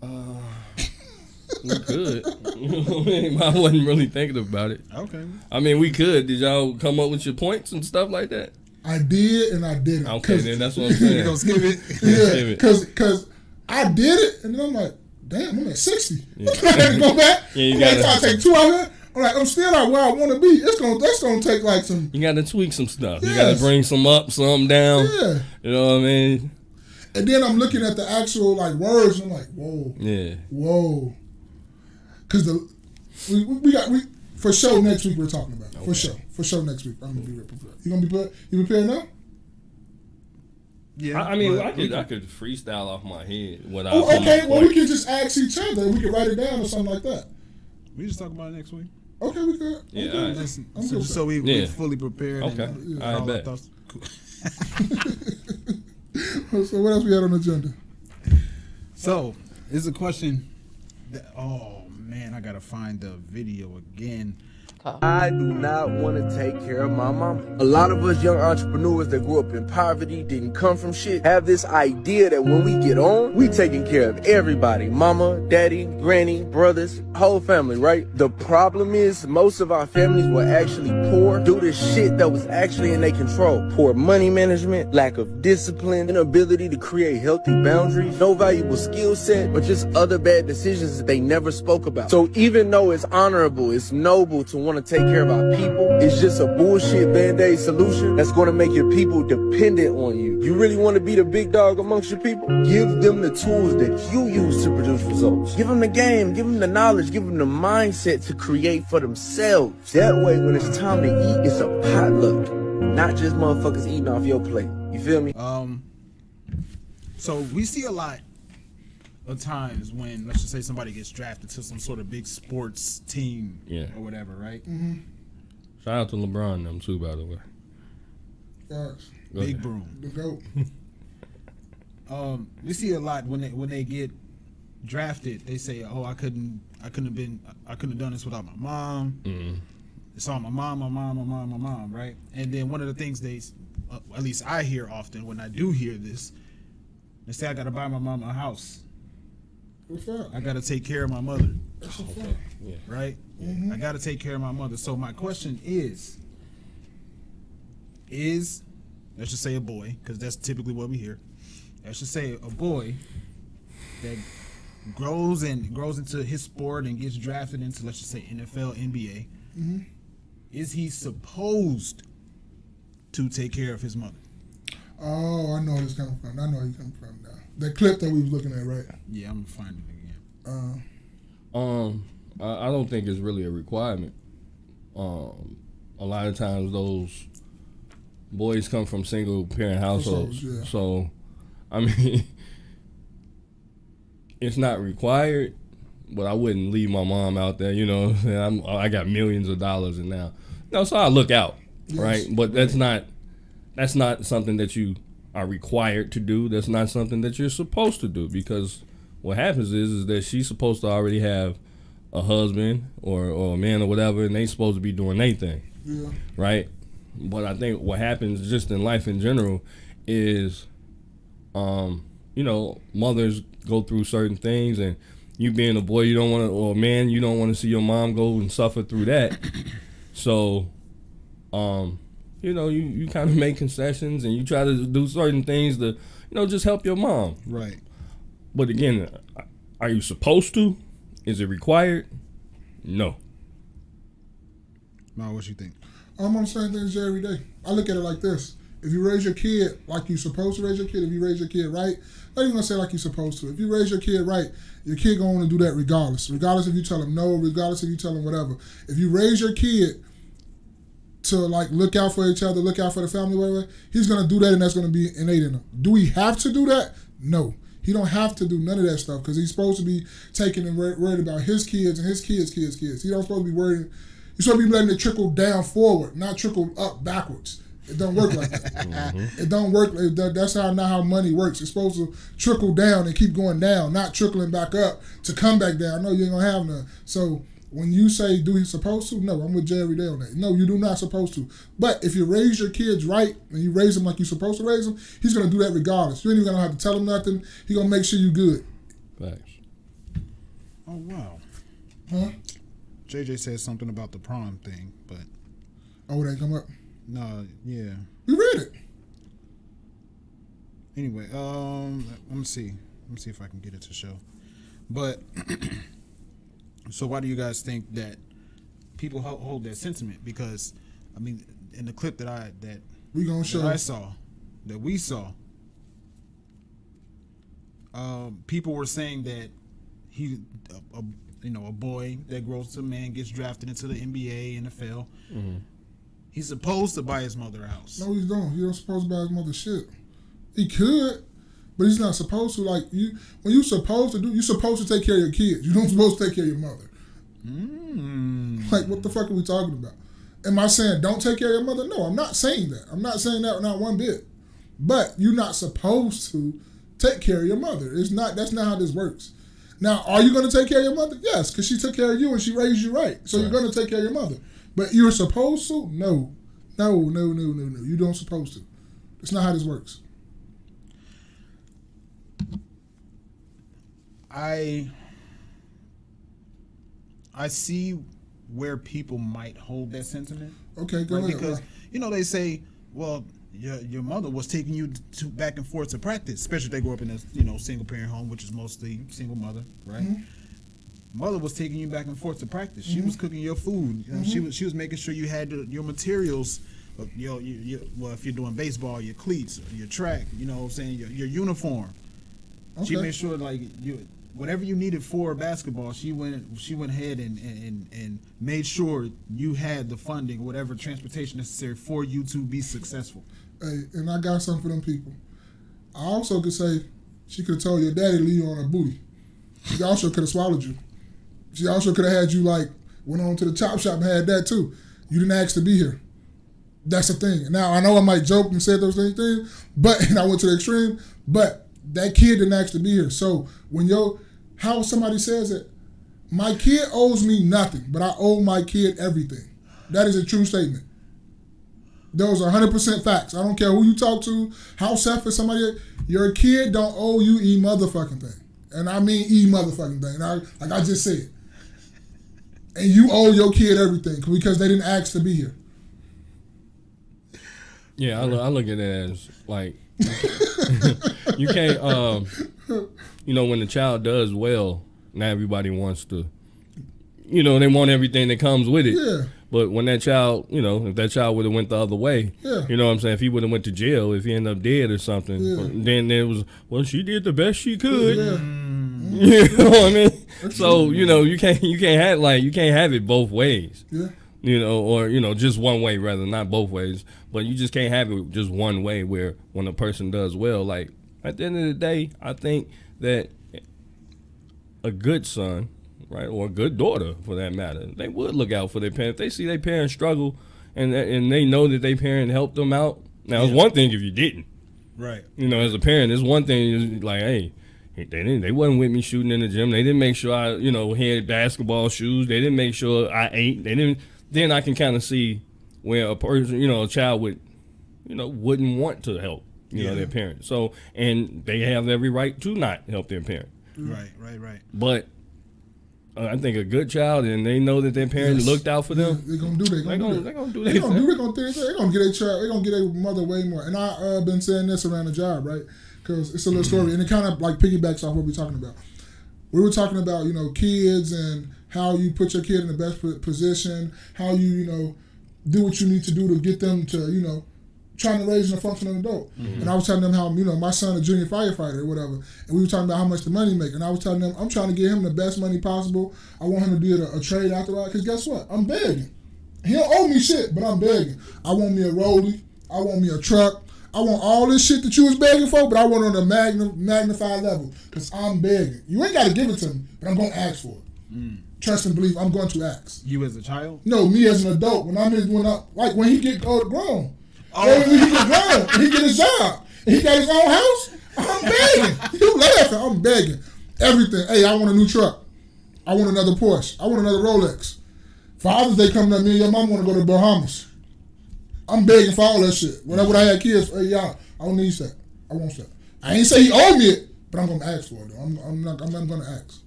A: We could. I wasn't really thinking about it.
C: Okay.
A: I mean, we could. Did y'all come up with your points and stuff like that?
B: I did and I didn't.
A: Okay, then that's what I'm saying.
C: You gonna skip it?
B: Yeah, because I did it and then I'm like, damn, I'm at 60. Yeah. I had to go back.
A: Yeah, you got
B: to take 2 out here. I'm like, I'm still not where I want to be. That's gonna take like some.
A: You got to tweak some stuff.
B: Yes.
A: You got to bring some up, some down.
B: Yeah.
A: You know what I mean?
B: And then I'm looking at the actual like words. And I'm like, whoa.
A: Yeah.
B: Whoa. Because we for sure next week we're talking about it. Okay. For sure next week I'm gonna be prepared. You gonna be prepared? You prepared now?
C: Yeah.
A: I mean, I could freestyle off my head without.
B: Oh, okay. Well, we can just ask each other. We can write it down or something like that.
C: We just talk about it next week.
B: Okay, we could.
A: Yeah.
B: Okay.
C: Just so we're fully prepared.
A: Okay.
C: And,
A: I bet.
C: Cool.
B: So what else we had on the agenda?
C: So it's a question that, oh man, I gotta find the video again.
D: I do not want to take care of my mama. A lot of us young entrepreneurs that grew up in poverty, didn't come from shit, have this idea that when we get on, we taking care of everybody. Mama, daddy, granny, brothers, whole family, right? The problem is most of our families were actually poor due to shit that was actually in their control. Poor money management, lack of discipline, inability to create healthy boundaries, no valuable skill set, but just other bad decisions that they never spoke about. So even though it's honorable, it's noble to want want to take care of our people is just a bullshit Band-Aid solution that's going to make your people dependent on you. You really want to be the big dog amongst your people? Give them the tools that you use to produce results. Give them the game, give them the knowledge, give them the mindset to create for themselves. That way, when it's time to eat, it's a potluck, not just motherfuckers eating off your plate. You feel me?
C: So we see a lot of times when, let's just say, somebody gets drafted to some sort of big sports team or whatever, right?
B: Mm-hmm.
A: Shout out to LeBron and them too, by the way.
B: Facts.
C: Big Broom.
B: The GOAT.
C: We see a lot when they get drafted. They say, "Oh, I couldn't have done this without my mom."
A: Mm-hmm.
C: It's all my mom, right? And then one of the things at least I hear often when I do hear this, they say, "I got to buy my mom a house.
B: What's that?
C: I got to take care of my mother."
B: That's a fact.
A: Yeah.
C: Right?
B: Mm-hmm.
C: I got to take care of my mother. So my question is let's just say a boy, because that's typically what we hear. Let's just say a boy that grows into his sport and gets drafted into, let's just say, NFL, NBA.
B: Mm-hmm.
C: Is he supposed to take care of his mother?
B: Oh, I know where it's coming from. I know where he's coming from now. That clip that we was looking at, right?
C: Yeah, I'm gonna find it again.
A: I don't think it's really a requirement. A lot of times those boys come from single parent households,
B: yeah.
A: so I mean, it's not required. But I wouldn't leave my mom out there, you know. I got millions of dollars and now, so I look out, right? But that's not something that you are required to do. That's not something that you're supposed to do, because what happens is that she's supposed to already have a husband or a man or whatever, and they supposed to be doing their thing, right? But I think what happens just in life in general is, mothers go through certain things, and you being a boy, you don't want to, or a man, you don't want to see your mom go and suffer through that. So, you kind of make concessions and you try to do certain things to, just help your mom.
C: Right.
A: But again, are you supposed to? Is it required? No.
C: Ma, what you think?
B: I'm on the same thing as you every day. I look at it like this. If you raise your kid like you're supposed to raise your kid, if you raise your kid right, not even gonna say like you're supposed to. If you raise your kid right, your kid gonna want to do that regardless. Regardless if you tell him no, regardless if you tell him whatever. If you raise your kid to like look out for each other, look out for the family, whatever, he's gonna do that, and that's gonna be innate in him. Do we have to do that? No. He don't have to do none of that stuff, because he's supposed to be taking and worried about his kids and his kids. He don't supposed to be worried. You're supposed to be letting it trickle down forward, not trickle up backwards. It don't work like that. Mm-hmm. It don't work. That's not how money works. It's supposed to trickle down and keep going down, not trickling back up to come back down. No, you ain't gonna have none. So when you say, do he supposed to? No, I'm with Jay every day on that. No, you do not supposed to. But if you raise your kids right and you raise them like you're supposed to raise them, he's gonna do that regardless. You ain't even gonna have to tell him nothing. He's gonna make sure you good.
A: Thanks.
C: Oh wow.
B: Huh?
C: JJ said something about the prom thing, but
B: oh, they come up.
C: No, yeah.
B: We read it.
C: Anyway, let me see if I can get it to show. But so why do you guys think that people hold that sentiment? Because I mean, in the clip that
B: we saw,
C: people were saying that he, a boy that grows to a man, gets drafted into the NBA, NFL. Mm-hmm. He's supposed to buy his mother a house.
B: No, he don't. He don't supposed to buy his mother shit. He could, but he's not supposed to. Like when you're supposed to do, you're supposed to take care of your kids. You don't supposed to take care of your mother. Like, what the fuck are we talking about? Am I saying don't take care of your mother? No, I'm not saying that. I'm not saying that, not one bit. But you're not supposed to take care of your mother. It's not. That's not how this works. Now, are you going to take care of your mother? Yes, because she took care of you and she raised you right. So you're going to take care of your mother. But you're supposed to? No. You don't supposed to. It's not how this works.
C: I see where people might hold that sentiment.
B: Okay, go ahead.
C: Because they say, well, your mother was taking you to back and forth to practice, especially if they grew up in a single parent home, which is mostly single mother, right? Mm-hmm. Mother was taking you back and forth to practice. She was cooking your food. You know, she was making sure you had your materials. Well, if you're doing baseball, your cleats, your track. You know what I'm saying? Your uniform. Okay. She made sure like whatever you needed for basketball, she went ahead and made sure you had the funding, whatever transportation necessary for you to be successful.
B: Hey, and I got something for them people. I also could say she could have told your daddy to leave you on her booty. She also could have swallowed you. She also could have had you like went on to the chop shop and had that too. You didn't ask to be here. That's the thing. Now I know I might joke and say those things, but and I went to the extreme, but that kid didn't ask to be here. So when how somebody says it, my kid owes me nothing, but I owe my kid everything. That is a true statement. Those are 100% facts. I don't care who you talk to, how selfish somebody is. Your kid don't owe you motherfucking thing. And I mean motherfucking thing. Like I just said. And you owe your kid everything because they didn't ask to be here.
A: Yeah, I look at it as like you can't when the child does well, now everybody wants to they want everything that comes with it.
B: Yeah.
A: But when that child, if that child would have went the other way, you know what I'm saying? If he would have went to jail, if he ended up dead or something, then there was, well, she did the best she could.
B: Yeah.
A: You know what I mean? So, you can't have it both ways.
B: Yeah.
A: Or just one way rather, not both ways. But you just can't have it just one way where when a person does well, like at the end of the day, I think that a good son, right, or a good daughter for that matter, they would look out for their parents. If they see their parents struggle and they know that their parent helped them out. Now, it's one thing if you didn't.
C: Right.
A: As a parent, it's one thing like, hey, they wasn't with me shooting in the gym. They didn't make sure I, had basketball shoes. They didn't make sure I ate. They didn't. Then I can kind of see where a person, a child would, wouldn't want to help, their parents. So, and they have every right to not help their parent.
C: Right.
A: But I think a good child, and they know that their parents looked out for them.
B: They're gonna do that.
A: They're gonna do that.
B: They're gonna get their child. They're gonna get their mother way more. And I been saying this around the job, right? Because it's a little story, and it kind of like piggybacks off what we're talking about. We were talking about kids and how you put your kid in the best position, how you do what you need to do to get them to trying to raise a functional adult. Mm-hmm. And I was telling them how my son a junior firefighter or whatever, and we were talking about how much the money make. And I was telling them I'm trying to get him the best money possible. I want him to be a trade after that, because guess what? I'm begging. He don't owe me shit, but I'm begging. I want me a rollie. I want me a truck. I want all this shit that you was begging for, but I want it on a magnified level, because I'm begging. You ain't got to give it to me, but I'm going to ask for it. Mm. Trust and believe, I'm going to ask.
C: You as a child?
B: No, me as an adult. When he get grown. When he get grown, and he get his job, and he got his own house, I'm begging. You laughing, I'm begging. Everything. Hey, I want a new truck. I want another Porsche. I want another Rolex. Father's Day coming up, me and your mom want to go to Bahamas. I'm begging for all that shit. When I had kids, hey, y'all, I don't need that. I want that. I ain't say he owed me it, but I'm gonna ask for it though. I'm not gonna ask.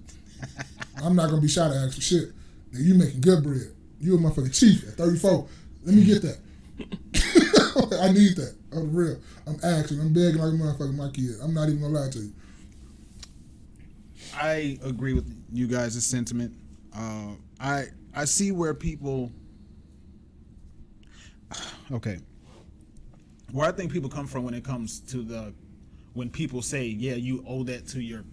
B: I'm not gonna be shy to ask for shit. Now, you making good bread. You a motherfucking chief at 34. Let me get that. I need that. I'm real. I'm asking. I'm begging like a motherfucker my kid. I'm not even gonna lie to you.
C: I agree with you guys' sentiment. I see where people. Okay. Where I think people come from when it comes to when people say, yeah, you owe that to your.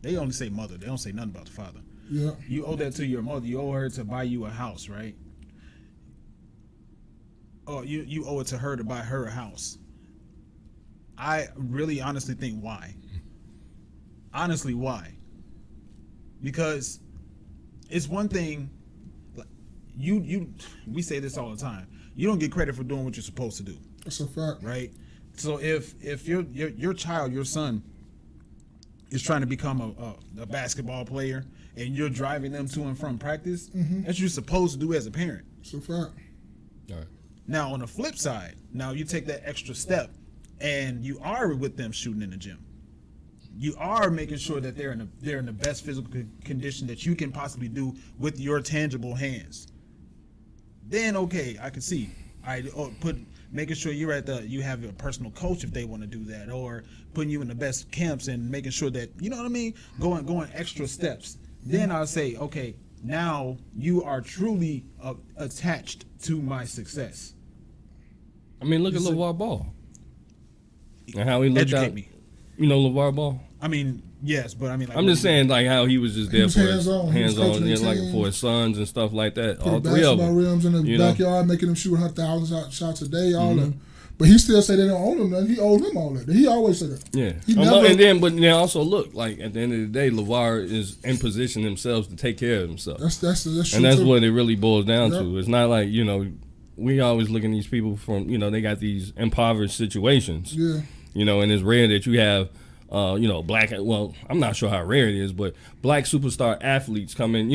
C: They only say mother. They don't say nothing about the father.
B: Yeah.
C: You owe that to your mother. You owe her to buy you a house, right? Oh, you owe it to her to buy her a house. I really honestly think why. Honestly, why? Because it's one thing. We say this all the time. You don't get credit for doing what you're supposed to do.
B: That's a fact,
C: right? So if your child, your son, is trying to become a basketball player, and you're driving them to and from practice, that's what you're supposed to do as a parent.
B: It's a fact.
A: All right.
C: Now on the flip side, now you take that extra step, and you are with them shooting in the gym. You are making sure that they're in the best physical condition that you can possibly do with your tangible hands. Then okay, I can see. Making sure you have a personal coach if they want to do that, or putting you in the best camps and making sure that, you know what I mean, going extra steps then I'll say, okay, now you are truly attached to my success.
A: I mean, look at LeVar Ball and how he looked
C: Educate
A: out.
C: me.
A: You know LeVar Ball?
C: I mean, yes, but I mean, like,
A: I'm just saying, like how he was just there
B: was
A: for his
B: hands-on. He was
A: hands-on,
B: coaching
A: yeah,
B: the
A: like
B: team.
A: for his sons and stuff like that.
B: Put
A: All three of
B: basketball
A: them.
B: rims in the
A: you know?
B: backyard, making them shoot 100,000 shots a day, all that. But he still say they don't own him nothing. He owed them all that. He always said that.
A: Yeah.
B: He never,
A: But then also look, like at the end of the day, LeVar is in position themselves to take care of himself.
B: that's true.
A: And that's
B: too.
A: what it really boils down
B: Yep.
A: to. It's not like, we always look at these people from, they got these impoverished situations.
B: Yeah.
A: And it's rare that you have, black, well, I'm not sure how rare it is, but black superstar athletes come in,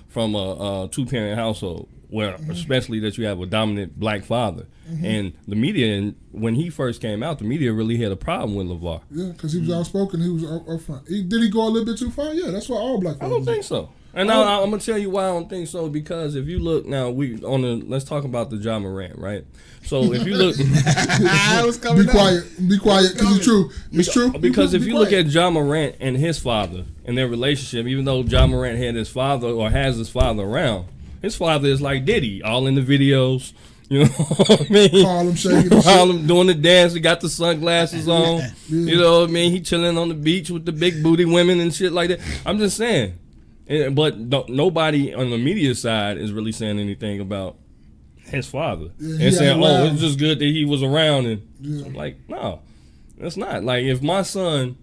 A: from a two-parent household, where especially that you have a dominant black father. And the media, and when he first came out, the media really had a problem with LeVar.
B: Yeah, because he was outspoken. He was up front. Did he go a little bit too far? Yeah, that's what all black
A: I
B: folks
A: don't
B: do.
A: think so. And now I'm gonna tell you why I don't think so. Because if you look now, let's talk about the Ja Morant, right? So if you look,
B: Be quiet, because it's true. It's true.
A: Because if
B: Be
A: you look
B: quiet.
A: at Ja Morant and his father and their relationship, even though Ja Morant had his father or has his father around, his father is like Diddy, all in the videos. You know what I mean?
B: Harlem shaking and
A: Harlem doing the dance. He got the sunglasses on. You know what I mean? He chilling on the beach with the big booty women and shit like that. I'm just saying. But nobody on the media side is really saying anything about his father.
B: Yeah,
A: and saying,
B: around.
A: it's just good that he was around. And
B: Yeah.
A: so I'm like, no, that's not. Like, if my son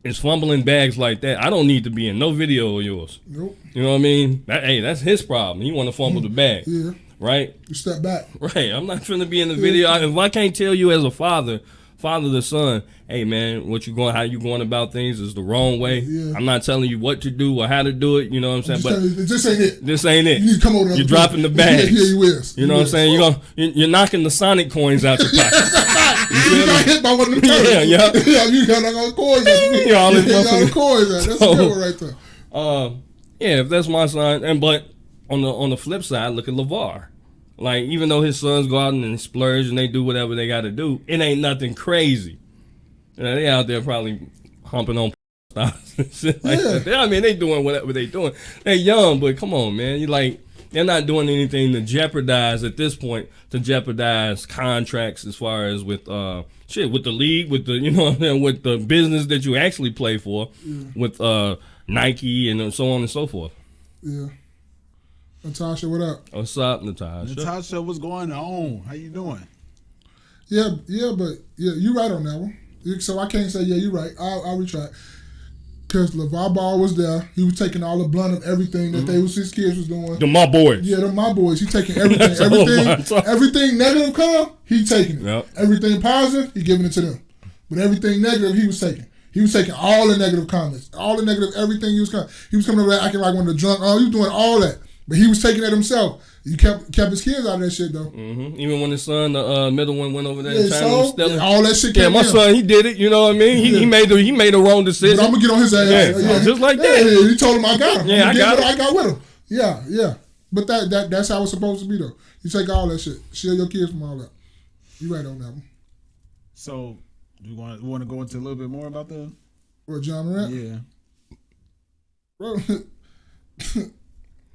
A: is fumbling bags like that, I don't need to be in no video of yours.
B: Nope.
A: You know what I mean? That's his problem. He want to fumble the bag.
B: Yeah.
A: Right?
B: You step back.
A: Right. I'm not trying to be in the video. If I can't tell you as a father to son, hey man, how you going about things is the wrong way.
B: Yeah.
A: I'm not telling you what to do or how to do it. You know what I'm saying?
B: Just tell you, this ain't it.
A: This ain't it.
B: You need to come over there.
A: You're dropping the bags.
B: Yeah, you is.
A: You know what I'm saying? You're knocking the Sonic coins out your pocket.
B: You got hit by one of them turtles.
A: Yeah.
B: Yeah, you got all the coins.
A: Yeah, all this
B: all the
A: motherfucker-
B: coins. That's a good one right there.
A: Yeah, if that's my son, but on the flip side, look at LeVar. Like, even though his sons go out and splurge and they do whatever they got to do, it ain't nothing crazy. They out there probably humping on stars and shit like that. I mean, they doing whatever they doing. They young, but come on, man. They're not doing anything to jeopardize at this point, to jeopardize contracts as far as with with the league, with the with the business that you actually play for, with Nike and so on and so forth.
B: Yeah. Natasha, what up?
A: What's up, Natasha?
C: Natasha, what's going on? How you doing?
B: Yeah, but you right on that one. So I can't say, you're right. I'll retract. Because LeVar Ball was there. He was taking all the blunt of everything that his kids was doing.
A: They're my boys.
B: Yeah, they're my boys. He taking everything.
A: That's all
B: everything negative come, he taking it.
A: Yep.
B: Everything positive, he giving it to them. But everything negative, he was taking. He was taking all the negative comments. All the negative, everything he was coming. He was coming over there acting like one of the drunk. Oh, he was doing all that. But he was taking it himself. He kept his kids out of that shit, though.
A: Mm-hmm. Even when his son, the middle one, went over there
B: Yeah,
A: and trying to steal it.
B: all that shit came
A: Yeah, my
B: in.
A: son, he did it. You know what I mean? He made the wrong decision.
B: But I'm gonna get on his ass.
A: Yeah, just like that.
B: Yeah, he told him I got him.
A: Yeah,
B: I got with him. Yeah. But that's how it's supposed to be, though. You take all that shit, shield your kids from all that. You right on that one.
C: So, you want to go into a little bit more about the?
B: What, John Morant?
C: Yeah.
B: Bro,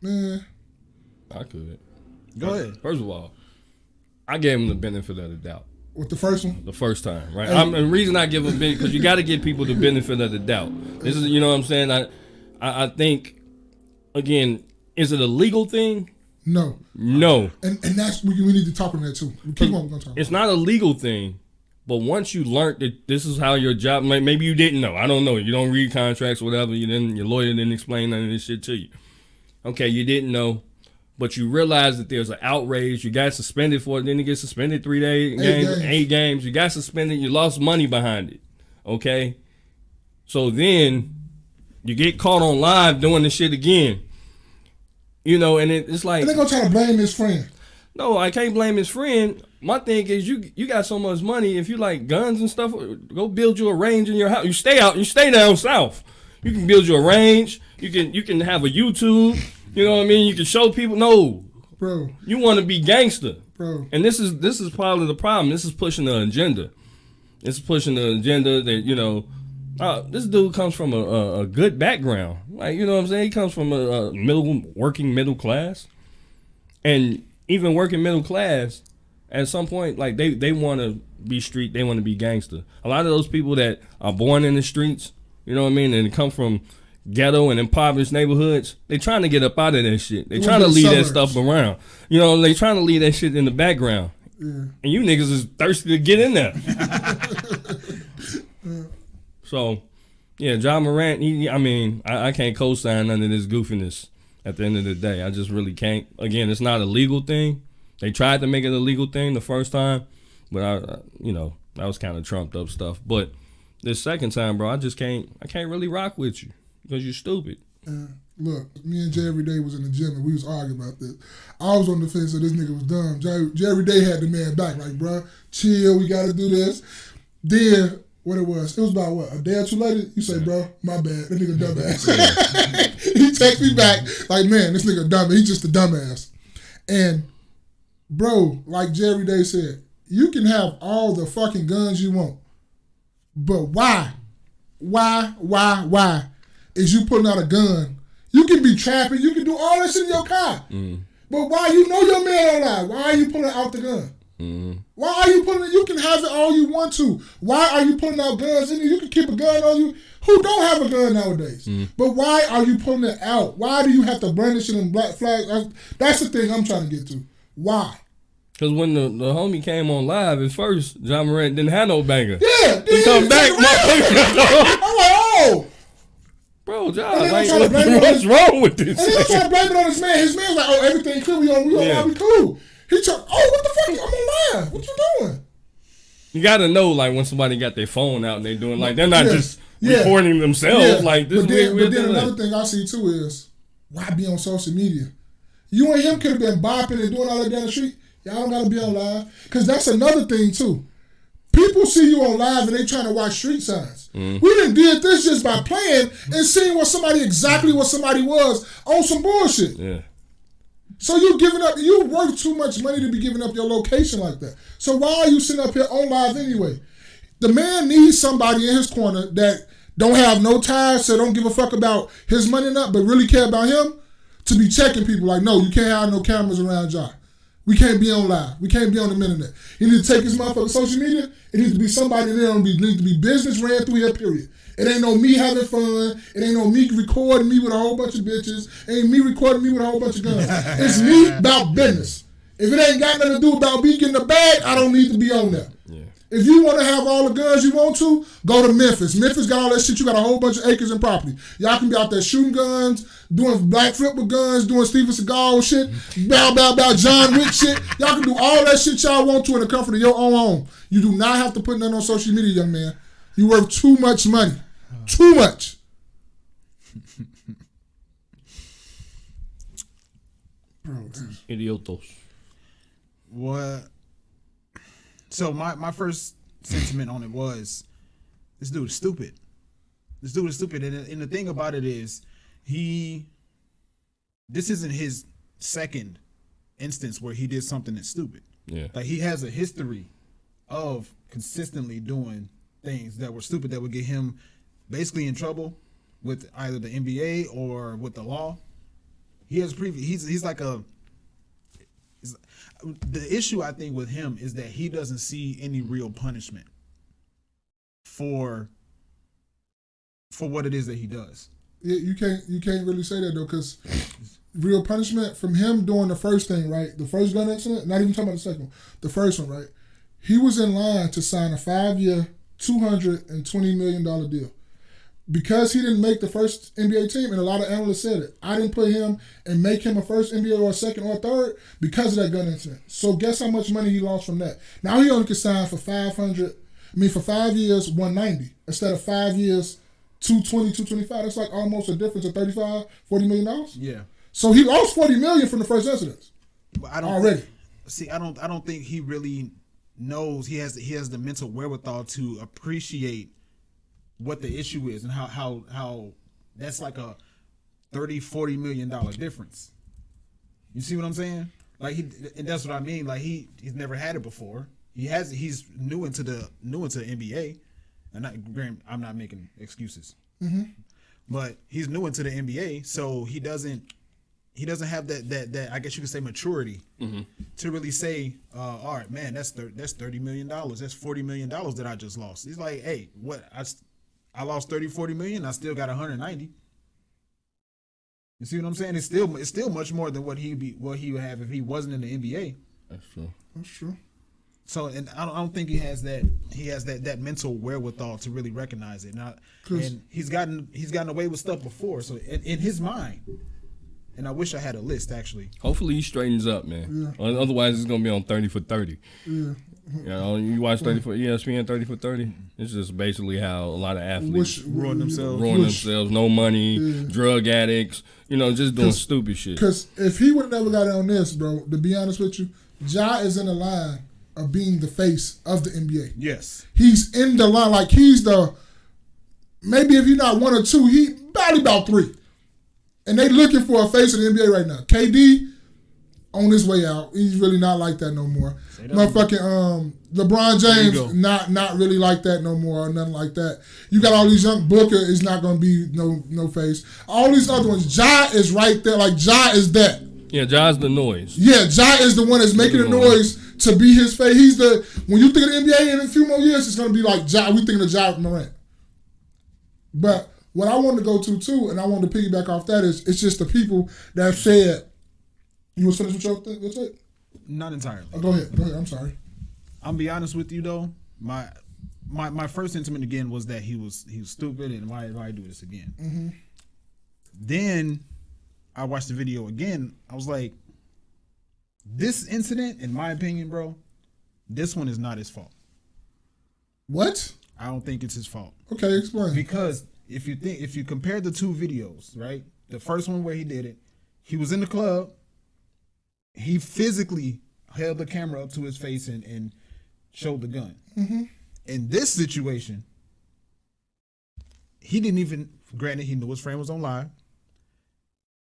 B: man.
A: I could.
C: Go ahead.
A: First of all, I gave him the benefit of the doubt
B: With the first one?
A: the first time, right? The reason I give him because you got to give people the benefit of the doubt. This is, you know what I'm saying? I think, again, is it a legal thing?
B: No.
A: No.
B: And that's, we need to talk on that, too. Keep on, we're going to talk
A: It's not a legal thing, but once you learned that this is how your job, maybe you didn't know. I don't know. You don't read contracts, whatever. Your lawyer didn't explain none of this shit to you. Okay, you didn't know. But you realize that there's an outrage. You got suspended for it. Then you get suspended 3 days, eight games. You got suspended. You lost money behind it. Okay? So then you get caught on live doing the shit again. And it's like...
B: And they're going to try to blame his friend.
A: No, I can't blame his friend. My thing is you got so much money. If you like guns and stuff, go build you a range in your house. You stay down south. You can build you a range. You can have a YouTube. You know what I mean? You can show people. No,
B: Bro.
A: You want to be gangster,
B: Bro.
A: and this is part of the problem. This is pushing the agenda. It's pushing the agenda that This dude comes from a good background. Like, you know what I'm saying? He comes from a working middle class. And even working middle class, at some point, like, they want to be street, they want to be gangster. A lot of those people that are born in the streets, you know what I mean, and come from ghetto and impoverished neighborhoods, they trying to get up out of that shit. They trying to leave that stuff around. You know, they trying to leave that shit in the background. Yeah. And you niggas is thirsty to get in there. So, yeah, Ja Morant, I can't co-sign none of this goofiness at the end of the day. I just really can't. Again, it's not a legal thing. They tried to make it a legal thing the first time, but that was kind of trumped up stuff. But this second time, bro, I can't really rock with you because you're stupid.
B: Look, me and Jay every day was in the gym and we was arguing about this. I was on the fence that this nigga was dumb. Jay every day had the man back, like, bro, chill, we got to do this. Then, what it was about what, a day or two later, you say, bro, my bad, that nigga dumbass. He takes me back, like, man, this nigga dumb, he just a dumbass. And, bro, like Jay every day said, you can have all the fucking guns you want, but why is you putting out a gun? You can be trapping, you can do all this in your car. But why you know your man alive? Why are you pulling out the gun? Why are you pulling it? You can have it all you want to. Why are you pulling out guns in you? You can keep a gun on you. Who don't have a gun nowadays? But why are you pulling it out? Why do you have to brandish it in black flags? That's the thing I'm trying to get to. Why?
A: Because when the homie came on live at first, Ja Morant didn't have no banger.
B: Yeah.
A: He come back, motherfucker.
B: I'm like, oh.
A: Bro, Ja, like, what's wrong with this?
B: And then I'm trying to blame it on his man. His man's like, oh, everything cool. We cool. He tried, what the fuck? I'm on live. What you doing?
A: You gotta know, like, when somebody got their phone out and they doing, like, they're not just recording themselves. Yeah. Like, this
B: but then another thing I see too is, why be on social media? You and him could have been bopping and doing all that down the street. Y'all don't gotta be on live. Because that's another thing too. People see you on live and they trying to watch street signs. We done did this just by playing and seeing exactly what somebody was on some bullshit.
A: Yeah.
B: So you worth too much money to be giving up your location like that. So why are you sitting up here on live anyway? The man needs somebody in his corner that don't have no ties, so don't give a fuck about his money or not, but really care about him, to be checking people like, no, you can't have no cameras around Ja. We can't be on live. We can't be on the internet. He need to take his motherfucking social media. It needs to be somebody that need to be business ran through here, period. It ain't no me having fun. It ain't no me recording me with a whole bunch of bitches. It ain't me recording me with a whole bunch of guns. It's me about business. If it ain't got nothing to do about me getting the bag, I don't need to be on there. Yeah. If you want to have all the guns you want to, go to Memphis. Memphis got all that shit. You got a whole bunch of acres and property. Y'all can be out there shooting guns, doing black flip with guns, doing Steven Seagal shit, bow, John Wick shit. Y'all can do all that shit y'all want to in the comfort of your own home. You do not have to put nothing on social media, young man. You worth too much money. Too much.
A: Idiotos.
C: What? So my first sentiment on it was, this dude is stupid. This dude is stupid. And the thing about it is, this isn't his second instance where he did something that's stupid.
A: Yeah.
C: Like, he has a history of consistently doing things that were stupid that would get him basically in trouble with either the NBA or with the law. He has he's like the issue I think with him is that he doesn't see any real punishment for what it is that he does.
B: Yeah, you can't really say that though, because real punishment from him doing the first thing, right? The first gun incident, not even talking about the second one. The first one, right? He was in line to sign a 5-year, $220 million deal. Because he didn't make the first NBA team, and a lot of analysts said it, I didn't put him and make him a first NBA or a second or a third because of that gun incident. So guess how much money he lost from that? Now he only can sign for 5 years, 190 instead of 5 years, 220, 225. That's like almost a difference of $35, $40 million.
C: Yeah.
B: So he lost $40 million from the first incident.
C: But I don't
B: already.
C: I don't think he really knows he has the mental wherewithal to appreciate what the issue is and how that's like a $30-40 million difference. You see what I'm saying? Like, and that's what I mean. Like, he's never had it before. He's new into the NBA, And I'm not making excuses.
B: Mm-hmm.
C: But he's new into the NBA, so he doesn't have that I guess you could say maturity to really say, all right, man, that's $30 million, that's $40 million that I just lost. He's like, hey, what I lost 30-40 million, I still got 190. You see what I'm saying? It's still much more than what he would have if he wasn't in the NBA.
A: That's true.
B: That's true.
C: So, and I don't think he has that mental wherewithal to really recognize it. And he's gotten away with stuff before. So in his mind, and I wish I had a list actually.
A: Hopefully he straightens up, man.
B: Yeah.
A: Otherwise, it's gonna be on 30 for 30.
B: Yeah.
A: You know, you watch 30 for ESPN 30 for 30. It's just basically how a lot of athletes
C: ruin themselves.
A: No money, drug addicts. You know, just doing stupid shit.
B: Because if he would have never got on this, bro, to be honest with you, Ja is in the line of being the face of the NBA.
C: Yes.
B: He's in the line, like he's the, maybe if you're not one or two, he probably about three. And they looking for a face of the NBA right now. KD on his way out. He's really not like that no more. Motherfucking LeBron James not really like that no more or nothing like that. You got all these young Booker is not gonna be no face. All these other ones, Ja is right there. Like Ja is that.
A: Yeah, Ja's the noise.
B: Yeah, Ja is the one that's making the noise to be his face. He's the, when you think of the NBA in a few more years, it's gonna be like Ja. We thinking of Ja Morant. But what I wanted to go to too, and I wanted to piggyback off that, is it's just the people that have said. You want to finish with your thing? That's it?
C: Not entirely.
B: Oh, go ahead. I'm sorry.
C: I'm be honest with you though. My first sentiment again was that he was stupid and why do this again?
B: Mm-hmm.
C: Then I watched the video again. I was like, this incident, in my opinion, bro, this one is not his fault.
B: What?
C: I don't think it's his fault.
B: Okay, explain.
C: Because if you compare the two videos, right? The first one where he did it, he was in the club. He physically held the camera up to his face and showed the gun.
B: Mm-hmm.
C: In this situation, he didn't even, granted, he knew his friend was on live.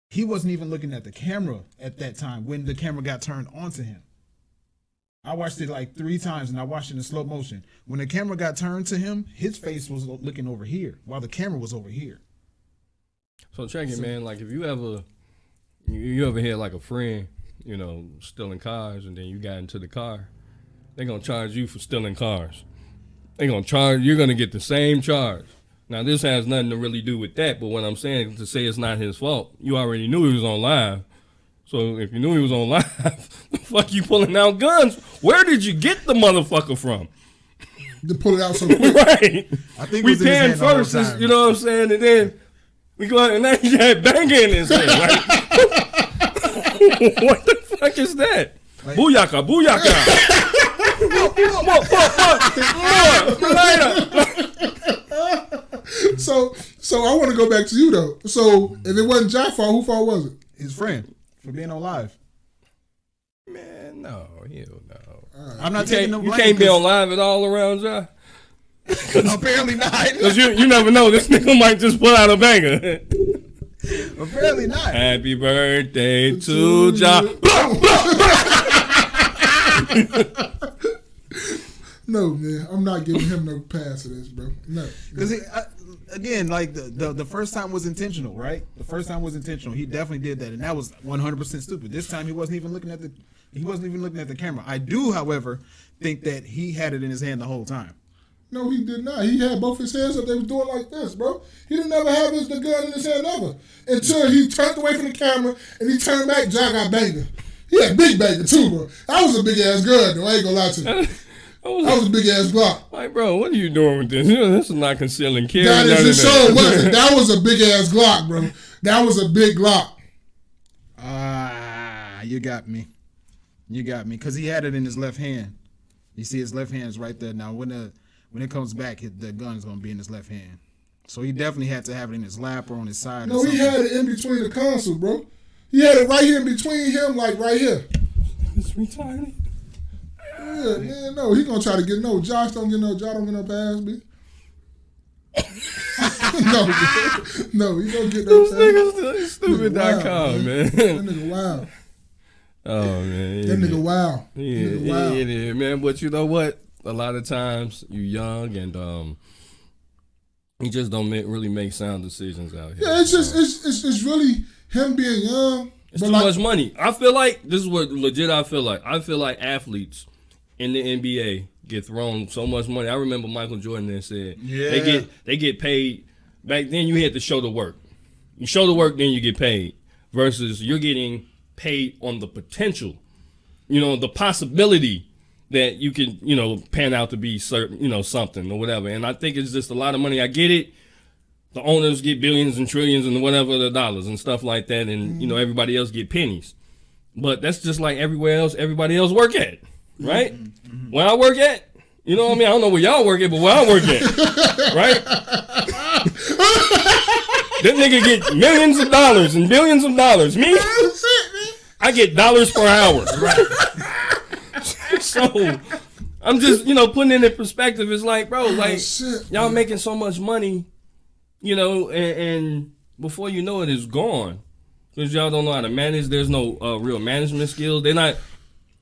C: He wasn't even looking at the camera at that time when the camera got turned onto him. I watched it like 3 times and I watched it in slow motion. When the camera got turned to him, his face was looking over here while the camera was over here.
A: So check it, man. Like if you ever had like a friend, you know, stealing cars, and then you got into the car, they're gonna charge you for stealing cars. You're gonna get the same charge. Now this has nothing to really do with that, but what I'm saying to say it's not his fault. You already knew he was on live. So if you knew he was on live, the fuck you pulling out guns? Where did you get the motherfucker from?
B: To pull it out so quick.
A: Right.
C: I think
A: we paying first, you know what I'm saying, and then we go out and now you had banging in his head, right? What the fuck is that? Like, booyaka, booyaka.
B: So I want to go back to you though. So if it wasn't Ja's fault, whose fault was it?
C: His friend for being on live.
A: Man, no, hell no.
C: I'm not taking no blame.
A: You can't be on live at all around Ja.
C: Apparently not.
A: Because you never know. This nigga might just pull out a banger.
C: Apparently not.
A: Happy birthday to Ja.
B: No, man. I'm not giving him no pass for this, bro. No.
C: Because again, like the first time was intentional, right? The first time was intentional. He definitely did that, and that was 100% stupid. This time he wasn't even looking at the camera. I do, however, think that he had it in his hand the whole time.
B: No, he did not. He had both his hands up. They was doing like this, bro. He didn't ever have the gun in his hand ever until he turned away from the camera and he turned back. Ja got banger. He had big banger too, bro. That was a big ass gun, though. I ain't gonna lie to you. That was a big ass Glock.
A: Like, bro, what are you doing with this? You know, this is not concealing carry.
B: That is it. So wasn't. That was a big ass Glock, bro. That was a big Glock.
C: You got me. You got me. Because he had it in his left hand. You see his left hand is right there. Now, when it comes back, the gun is going to be in his left hand. So he definitely had to have it in his lap or on his side.
B: No, he had it in between the console, bro. He had it right here in between him, like right here.
A: It's retarded.
B: Yeah, man, no, he gonna try to get Josh don't get no pass, B. no, he don't get no pass.
A: Those niggas stupid.com, man.
B: That nigga wild.
A: Oh man,
B: that nigga wild.
A: Yeah, man. But you know what? A lot of times you young and He just don't really make sound decisions out here.
B: Yeah, it's just it's really him being young.
A: It's too much money. I feel like this is what legit I feel like. I feel like athletes in the NBA get thrown so much money. I remember Michael Jordan then said they get paid. Back then you had to show the work. You show the work, then you get paid. Versus you're getting paid on the potential. The possibility that you could, pan out to be certain, something or whatever. And I think it's just a lot of money. I get it. The owners get billions and trillions and whatever the dollars and stuff like that. And, everybody else get pennies. But that's just like everywhere else, everybody else work at, right? Mm-hmm. Where I work at, I don't know where y'all work at, but where I work at, right? That nigga get millions of dollars and billions of dollars. Me, I get dollars per hour. Right. So I'm just, putting it in perspective. It's like, bro, y'all making so much money, and before you know it, it's gone. Because y'all don't know how to manage. There's no real management skills. The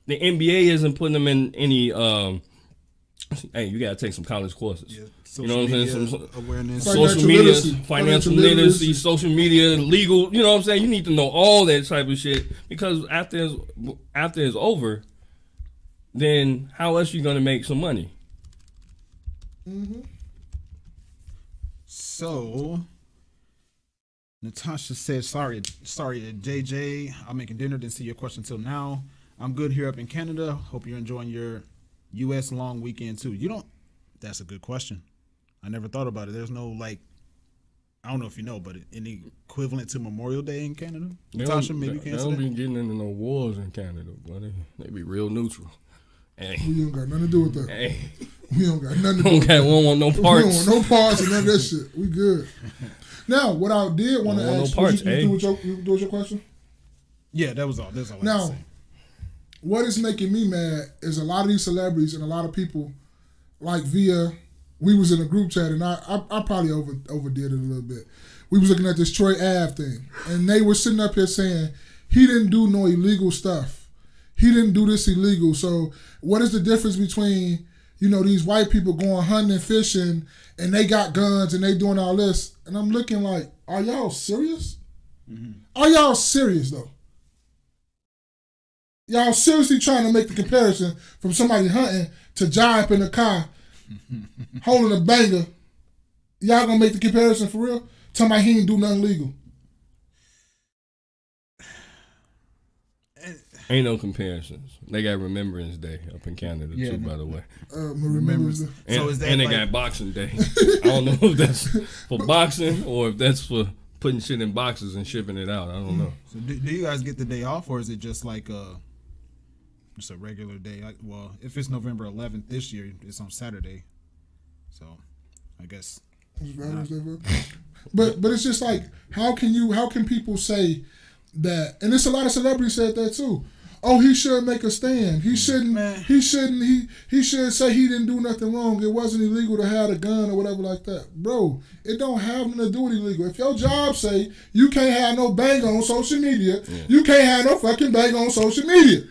A: NBA isn't putting them in any, hey, you got to take some college courses. Yeah, you know what I'm saying? Some
C: awareness.
A: Social media, financial literacy, social media, legal, you know what I'm saying? You need to know all that type of shit. Because after it's over, then how else you gonna make some money?
C: Mm-hmm. So, Natasha said, sorry, JJ. I'm making dinner. Didn't see your question till now. I'm good here up in Canada. Hope you're enjoying your U.S. long weekend too. That's a good question. I never thought about it. There's no I don't know if you know, but any equivalent to Memorial Day in Canada? Natasha, maybe you can answer that.
A: They don't be getting into no wars in Canada, but they be real neutral.
B: Hey. We don't got nothing to do with that.
A: Hey.
B: We don't got nothing to do with that.
A: We don't want no parts.
B: We don't want no parts and none of that shit. We good. Now, what I did want to ask,
A: no parts,
B: you do with your question?
C: Yeah, that was all. That's all I
B: now,
C: had to say.
B: What is making me mad is a lot of these celebrities and a lot of people, like we was in a group chat, and I probably overdid it a little bit. We was looking at this Troy Ave thing, and they were sitting up here saying he didn't do no illegal stuff. He didn't do this illegal. So what is the difference between, these white people going hunting and fishing and they got guns and they doing all this? And I'm looking like, are y'all serious? Mm-hmm. Are y'all serious though? Y'all seriously trying to make the comparison from somebody hunting to jive in the car, holding a banger? Y'all gonna make the comparison for real? Talking about he didn't do nothing legal.
A: Ain't no comparisons. They got Remembrance Day up in Canada too, by the way.
B: Remembrance Day.
A: And they got Boxing Day. I don't know if that's for boxing or if that's for putting shit in boxes and shipping it out. I don't know.
C: So do you guys get the day off, or is it just just a regular day? Well, if it's November 11th this year, it's on Saturday. So I guess.
B: But it's just like, how can people say that? And it's a lot of celebrities said that too. Oh, he should make a stand. He shouldn't. Man. He shouldn't. He should say he didn't do nothing wrong. It wasn't illegal to have a gun or whatever like that, bro. It don't have nothing to do with illegal. If your job say you can't have no bang on social media, you can't have no fucking bang on social media.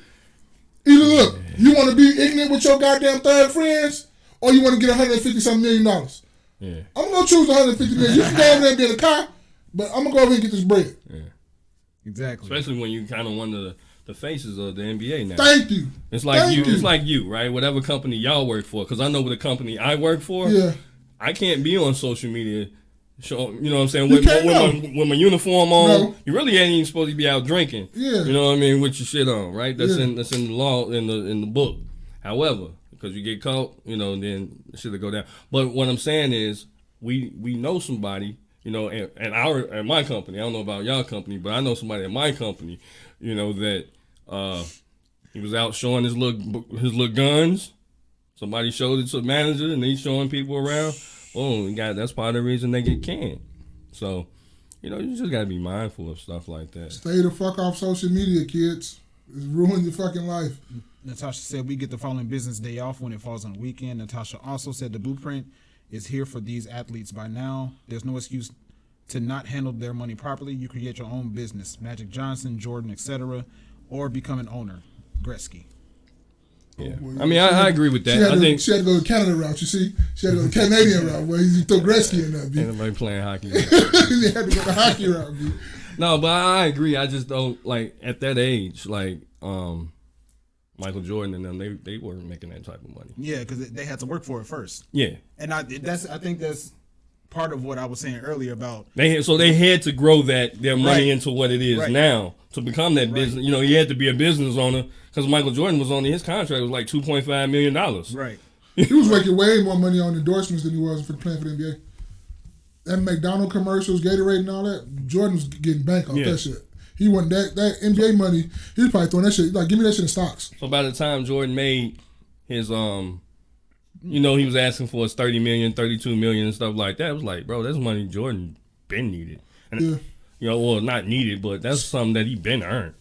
B: Either look, you want to be ignorant with your goddamn third friends, or you want to get $150-something million.
A: Yeah.
B: I'm gonna choose $150 million. You can go over there and be in a car, but I'm gonna go over here and get this bread.
A: Yeah.
C: Exactly.
A: Especially when you kind of one of the faces of the NBA now.
B: Thank you.
A: It's like It's like you, right? Whatever company y'all work for, because I know the company I work for.
B: Yeah.
A: I can't be on social media. Show, you know what I'm saying? With my uniform on, no. You really ain't even supposed to be out drinking.
B: Yeah.
A: You know what I mean? With your shit on, right? That's in the law in the book. However, because you get caught, then shit'll go down. But what I'm saying is, we know somebody. At my company, I don't know about y'all company, but I know somebody at my company, that he was out showing his little guns. Somebody showed it to the manager, and he's showing people around. Boom, that's part of the reason they get canned. So, you just gotta be mindful of stuff like that.
B: Stay the fuck off social media, kids. It's ruined your fucking life.
C: Natasha said we get the following business day off when it falls on a weekend. Natasha also said the blueprint is here for these athletes by now. There's no excuse to not handle their money properly. You create your own business. Magic Johnson, Jordan, etc., or become an owner. Gretzky.
A: Yeah.
B: Boy,
A: I mean, I agree with that.
B: She had to go the Canada route. You see, she had to go the Canadian route where you throw Gretzky in that.
A: Ain't nobody playing hockey.
B: They had to go the hockey route. B.
A: No, but I agree. I just don't like at that age, like Michael Jordan and them. They weren't making that type of money.
C: Yeah, because they had to work for it first.
A: Yeah,
C: and I think that's part of what I was saying earlier about
A: they had to grow their money
C: Right.
A: into what it is
C: Right.
A: now to become that business. You know, he had to be a business owner because Michael Jordan was only his contract was like $2.5 million.
C: right.
B: He was making way more money on endorsements than he was for playing for the NBA. And McDonald's commercials, Gatorade, and all that. Jordan was getting bank off that shit. He wasn't that NBA money. He was probably throwing that shit like, give me that shit in stocks.
A: So by the time Jordan made his you know, he was asking for his 30 million, 32 million and stuff like that. It was like, bro, that's money Jordan been needed. And, you know, well, not needed, but that's something that he been earned.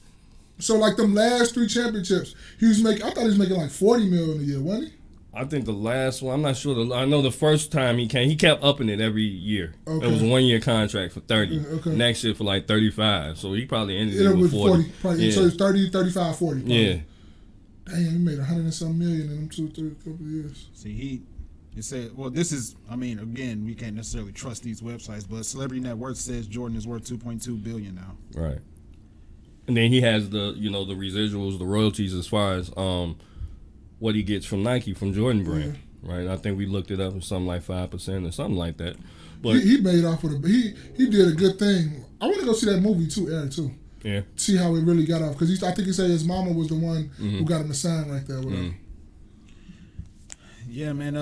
B: So, like, them last 3 championships, I thought he was making like 40 million a year, wasn't he?
A: I think the last one, I'm not sure. I know the first time he kept upping it every year.
B: Okay.
A: It was a 1-year contract for 30.
B: Okay.
A: Next year for like 35. So he probably ended
B: It
A: it
B: was
A: with 40.
B: Probably,
A: Yeah.
B: so it's 30, 35, 40. Probably.
A: Yeah.
B: Damn, he made 100 and some million in them 2 couple of years.
C: See, he said, well, this is, I mean, again, we can't necessarily trust these websites, but Celebrity Net Worth says Jordan is worth $2.2 billion now.
A: Right. And then he has the, you know, the residuals, the royalties as far as what he gets from Nike, from Jordan Brand. Right. I think we looked it up at something like 5% or something like that. But
B: he made off with he did a good thing. I want to go see that movie too, Eric, too.
A: Yeah.
B: See how it really got off. Because I think he said his mama was the one who got him to sign like that. Whatever.
C: Yeah, man.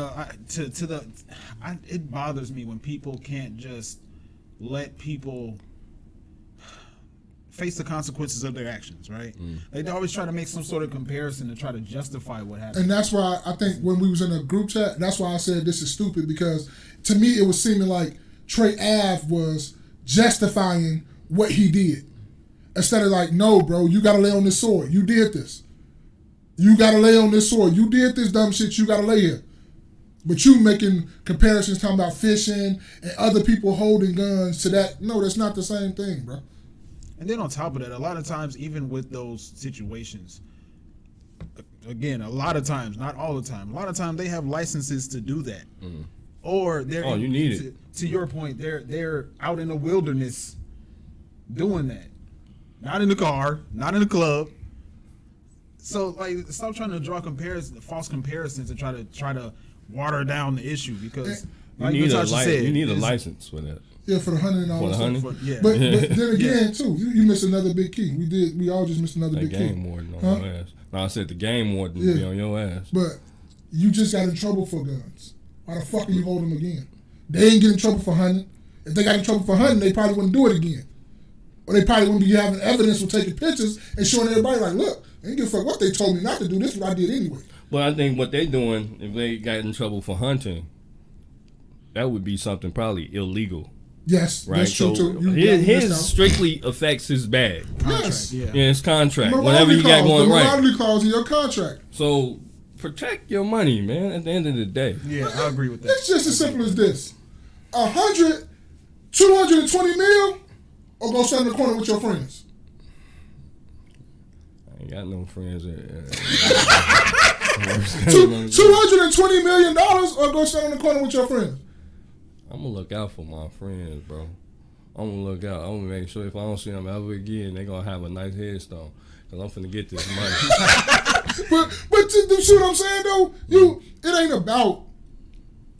C: It bothers me when people can't just let people face the consequences of their actions, right? They always try to make some sort of comparison to try to justify what happened.
B: And that's why I think when we was in a group chat, that's why I said this is stupid, because to me it was seeming like Trey Ave was justifying what he did. Instead of like, no, bro, you gotta lay on this sword. You did this. You gotta lay on this sword. You did this dumb shit, you gotta lay here. But you making comparisons talking about fishing and other people holding guns to that. No, that's not the same thing, bro.
C: And then on top of that, a lot of times, even with those situations, again, a lot of times, not all the time, a lot of times they have licenses to do that. Or they're
A: you need it.
C: To your point, they're out in the wilderness doing that. Not in the car, not in the club. So like, stop trying to draw false comparisons and try to water down the issue, because
A: you need a license for that.
B: Yeah, for the $100 and all
A: For the
B: that
A: $100?
B: stuff.
C: Yeah.
B: But then again, too, you missed another big key. We all just missed another
A: That
B: big
A: game
B: key.
A: warden on your ass. No, I said the game warden be on your ass.
B: But you just got in trouble for guns. Why the fuck are you holding them again? They ain't get in trouble for hunting. If they got in trouble for hunting, they probably wouldn't do it again. Or they probably wouldn't be having evidence for taking pictures and showing everybody like, look, I ain't give a fuck what they told me not to do. This is what I did anyway.
A: But I think what they doing, if they got in trouble for hunting, that would be something probably illegal.
B: Yes,
A: Right,
B: that's true
A: so
B: too.
A: his strictly affects his bag.
B: Yes.
C: Yeah.
A: Yeah, his contract.
B: The
A: Whatever you got going right.
B: morality clause in your contract.
A: So protect your money, man. At the end of the day,
C: Yeah, I agree with that.
B: It's just as simple as this: 100, 220 mil, or go stand in the corner with your friends.
A: I ain't got no friends.
B: $220 million, or go stand in the corner with your friends.
A: I'm gonna look out for my friends, bro. I'm gonna look out. I'm gonna make sure if I don't see them ever again, they gonna have a nice headstone. Cause I'm finna get this money.
B: but you see what I'm saying though? It ain't about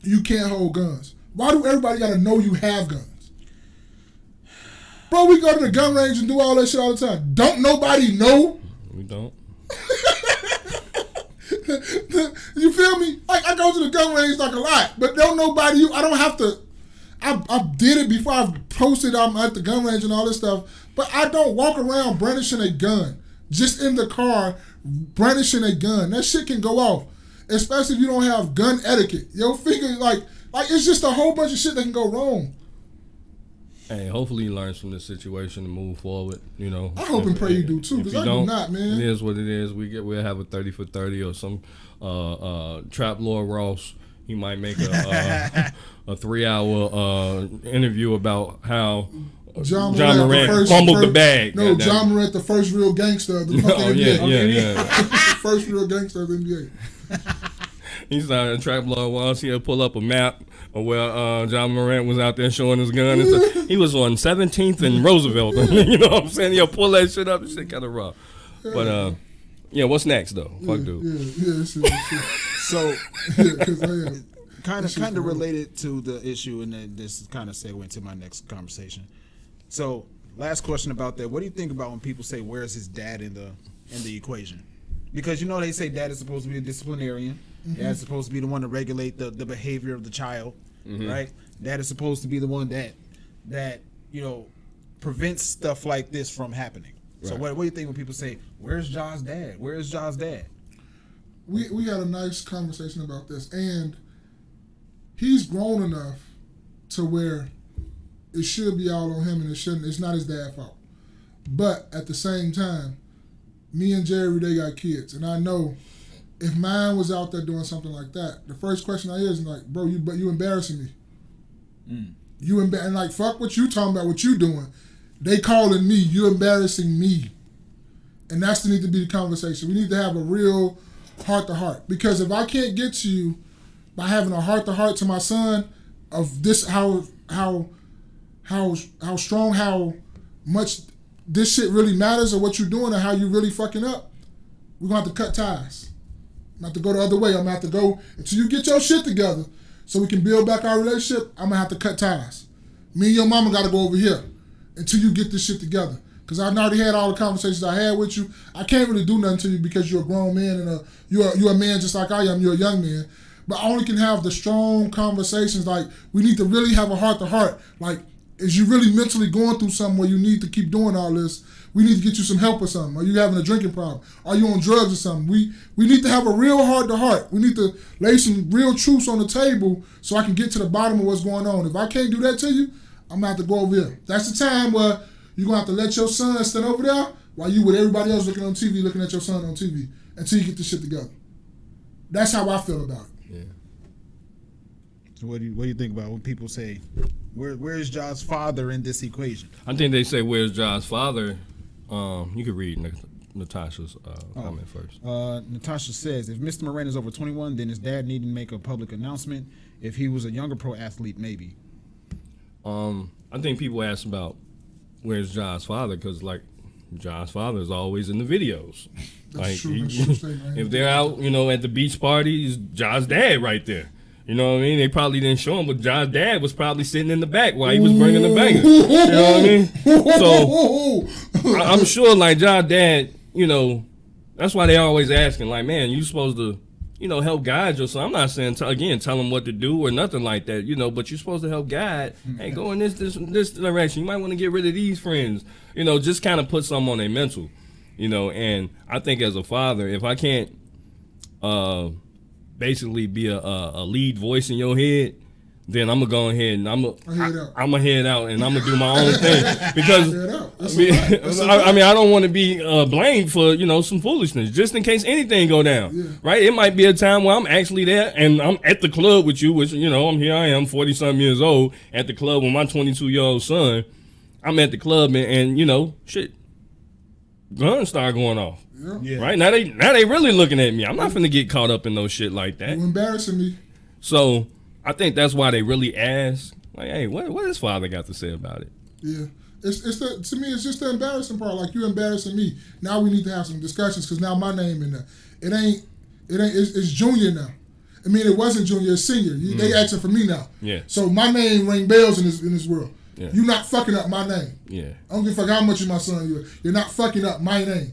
B: you can't hold guns. Why do everybody gotta know you have guns? Bro, we go to the gun range and do all that shit all the time. Don't nobody know?
A: We don't.
B: You feel me? Like, I go to the gun range like a lot, but don't nobody. I don't have to. I did it before I posted. I'm at the gun range and all this stuff, but I don't walk around brandishing a gun just in the car, brandishing a gun. That shit can go off, especially if you don't have gun etiquette. Your finger, like it's just a whole bunch of shit that can go wrong.
A: Hey, hopefully he learns from this situation and move forward. You know,
B: I hope and pray you do too,
A: If
B: because
A: you
B: I
A: don't,
B: do not, man.
A: It is what it is. We'll have a 30 for 30 or some Trap Lord Ross. he might make a 3-hour interview about how John Morant fumbled the bag.
B: No, John Morant, the first real gangster of the fucking NBA.
A: Yeah.
B: First real gangster of the NBA.
A: He started a track blog once. He'll pull up a map of where John Morant was out there showing his gun. And stuff. He was on 17th and Roosevelt. You know what I'm saying? He'll pull that shit up. And shit kind of rough. But what's next though? Fuck dude.
C: So,
B: because
C: kind of related to the issue, and then this kind of segue into my next conversation. So, last question about that: what do you think about when people say, "Where's his dad in the equation?" Because they say dad is supposed to be a disciplinarian. Mm-hmm. Dad is supposed to be the one to regulate the behavior of the child, right? Dad is supposed to be the one that prevents stuff like this from happening. Right. So, what do you think when people say, "Where's Ja's dad? Where's Ja's dad?"
B: We had a nice conversation about this, and he's grown enough to where it should be all on him, and it's not his dad's fault. But at the same time, me and Jerry, they got kids, and I know if mine was out there doing something like that, the first question I hear is like, bro, you embarrassing me. And like, fuck what you talking about, what you doing. They calling me, you embarrassing me. And that's the need to be the conversation. We need to have a real heart-to-heart. Because if I can't get to you by having a heart-to-heart to my son of this, how strong, how much this shit really matters or what you're doing or how you really fucking up, we're going to have to cut ties. I'm going to have to go the other way. I'm going to have to go until you get your shit together so we can build back our relationship. I'm going to have to cut ties. Me and your mama got to go over here until you get this shit together. Because I already had all the conversations I had with you. I can't really do nothing to you because you're a grown man and you're a man just like I am. You're a young man. But I only can have the strong conversations. Like, we need to really have a heart-to-heart. Like, is you really mentally going through something where you need to keep doing all this? We need to get you some help or something. Are you having a drinking problem? Are you on drugs or something? We need to have a real heart-to-heart. We need to lay some real truths on the table so I can get to the bottom of what's going on. If I can't do that to you, I'm going to have to go over here. That's the time where you're going to have to let your son stand over there while you with everybody else looking on TV, looking at your son on TV until you get this shit together. That's how I feel about it.
A: Yeah.
C: So what do you think about when people say, where's Ja's father in this equation?
A: I think they say, where's Ja's father? You could read Natasha's comment first.
C: Natasha says, if Mr. Morant is over 21, then his dad needed to make a public announcement. If he was a younger pro athlete, maybe.
A: I think people ask about where's Ja's father because, like, Ja's father is always in the videos.
B: That's
A: like,
B: true.
A: If they're out, at the beach parties, Ja's dad right there. You know what I mean? They probably didn't show him, but Ja's dad was probably sitting in the back while he was bringing the banger. You know what I mean? So I'm sure, like, Ja's dad, that's why they always asking, like, man, you supposed to, help guide your son. I'm not saying, tell him what to do or nothing like that, but you're supposed to help guide. Hey, go in this direction. You might want to get rid of these friends. Just kind of put something on their mental, and I think as a father, if I can't basically be a lead voice in your head, then I'm gonna go ahead and I'm gonna head out and I'm gonna do my own thing because I don't want to be blamed for some foolishness just in case anything go down, right? It might be a time where I'm actually there and I'm at the club with you, which I am 40-something years old at the club with my 22-year-old son. I'm at the club and shit, guns start going off. Yeah. Right now they really looking at me. I'm not finna get caught up in no shit like that.
B: You're embarrassing me.
A: So I think that's why they really ask, like, hey, what his father got to say about it? Yeah,
B: to me, it's just the embarrassing part. Like, you embarrassing me. Now we need to have some discussions because now my name in there. It's junior now. I mean, it wasn't junior, it's senior. They asking for me now.
A: Yeah.
B: So my name ring bells in this world.
A: Yeah.
B: You're not fucking up my name.
A: Yeah.
B: I don't give a fuck how much of my son you are. You're not fucking up my name.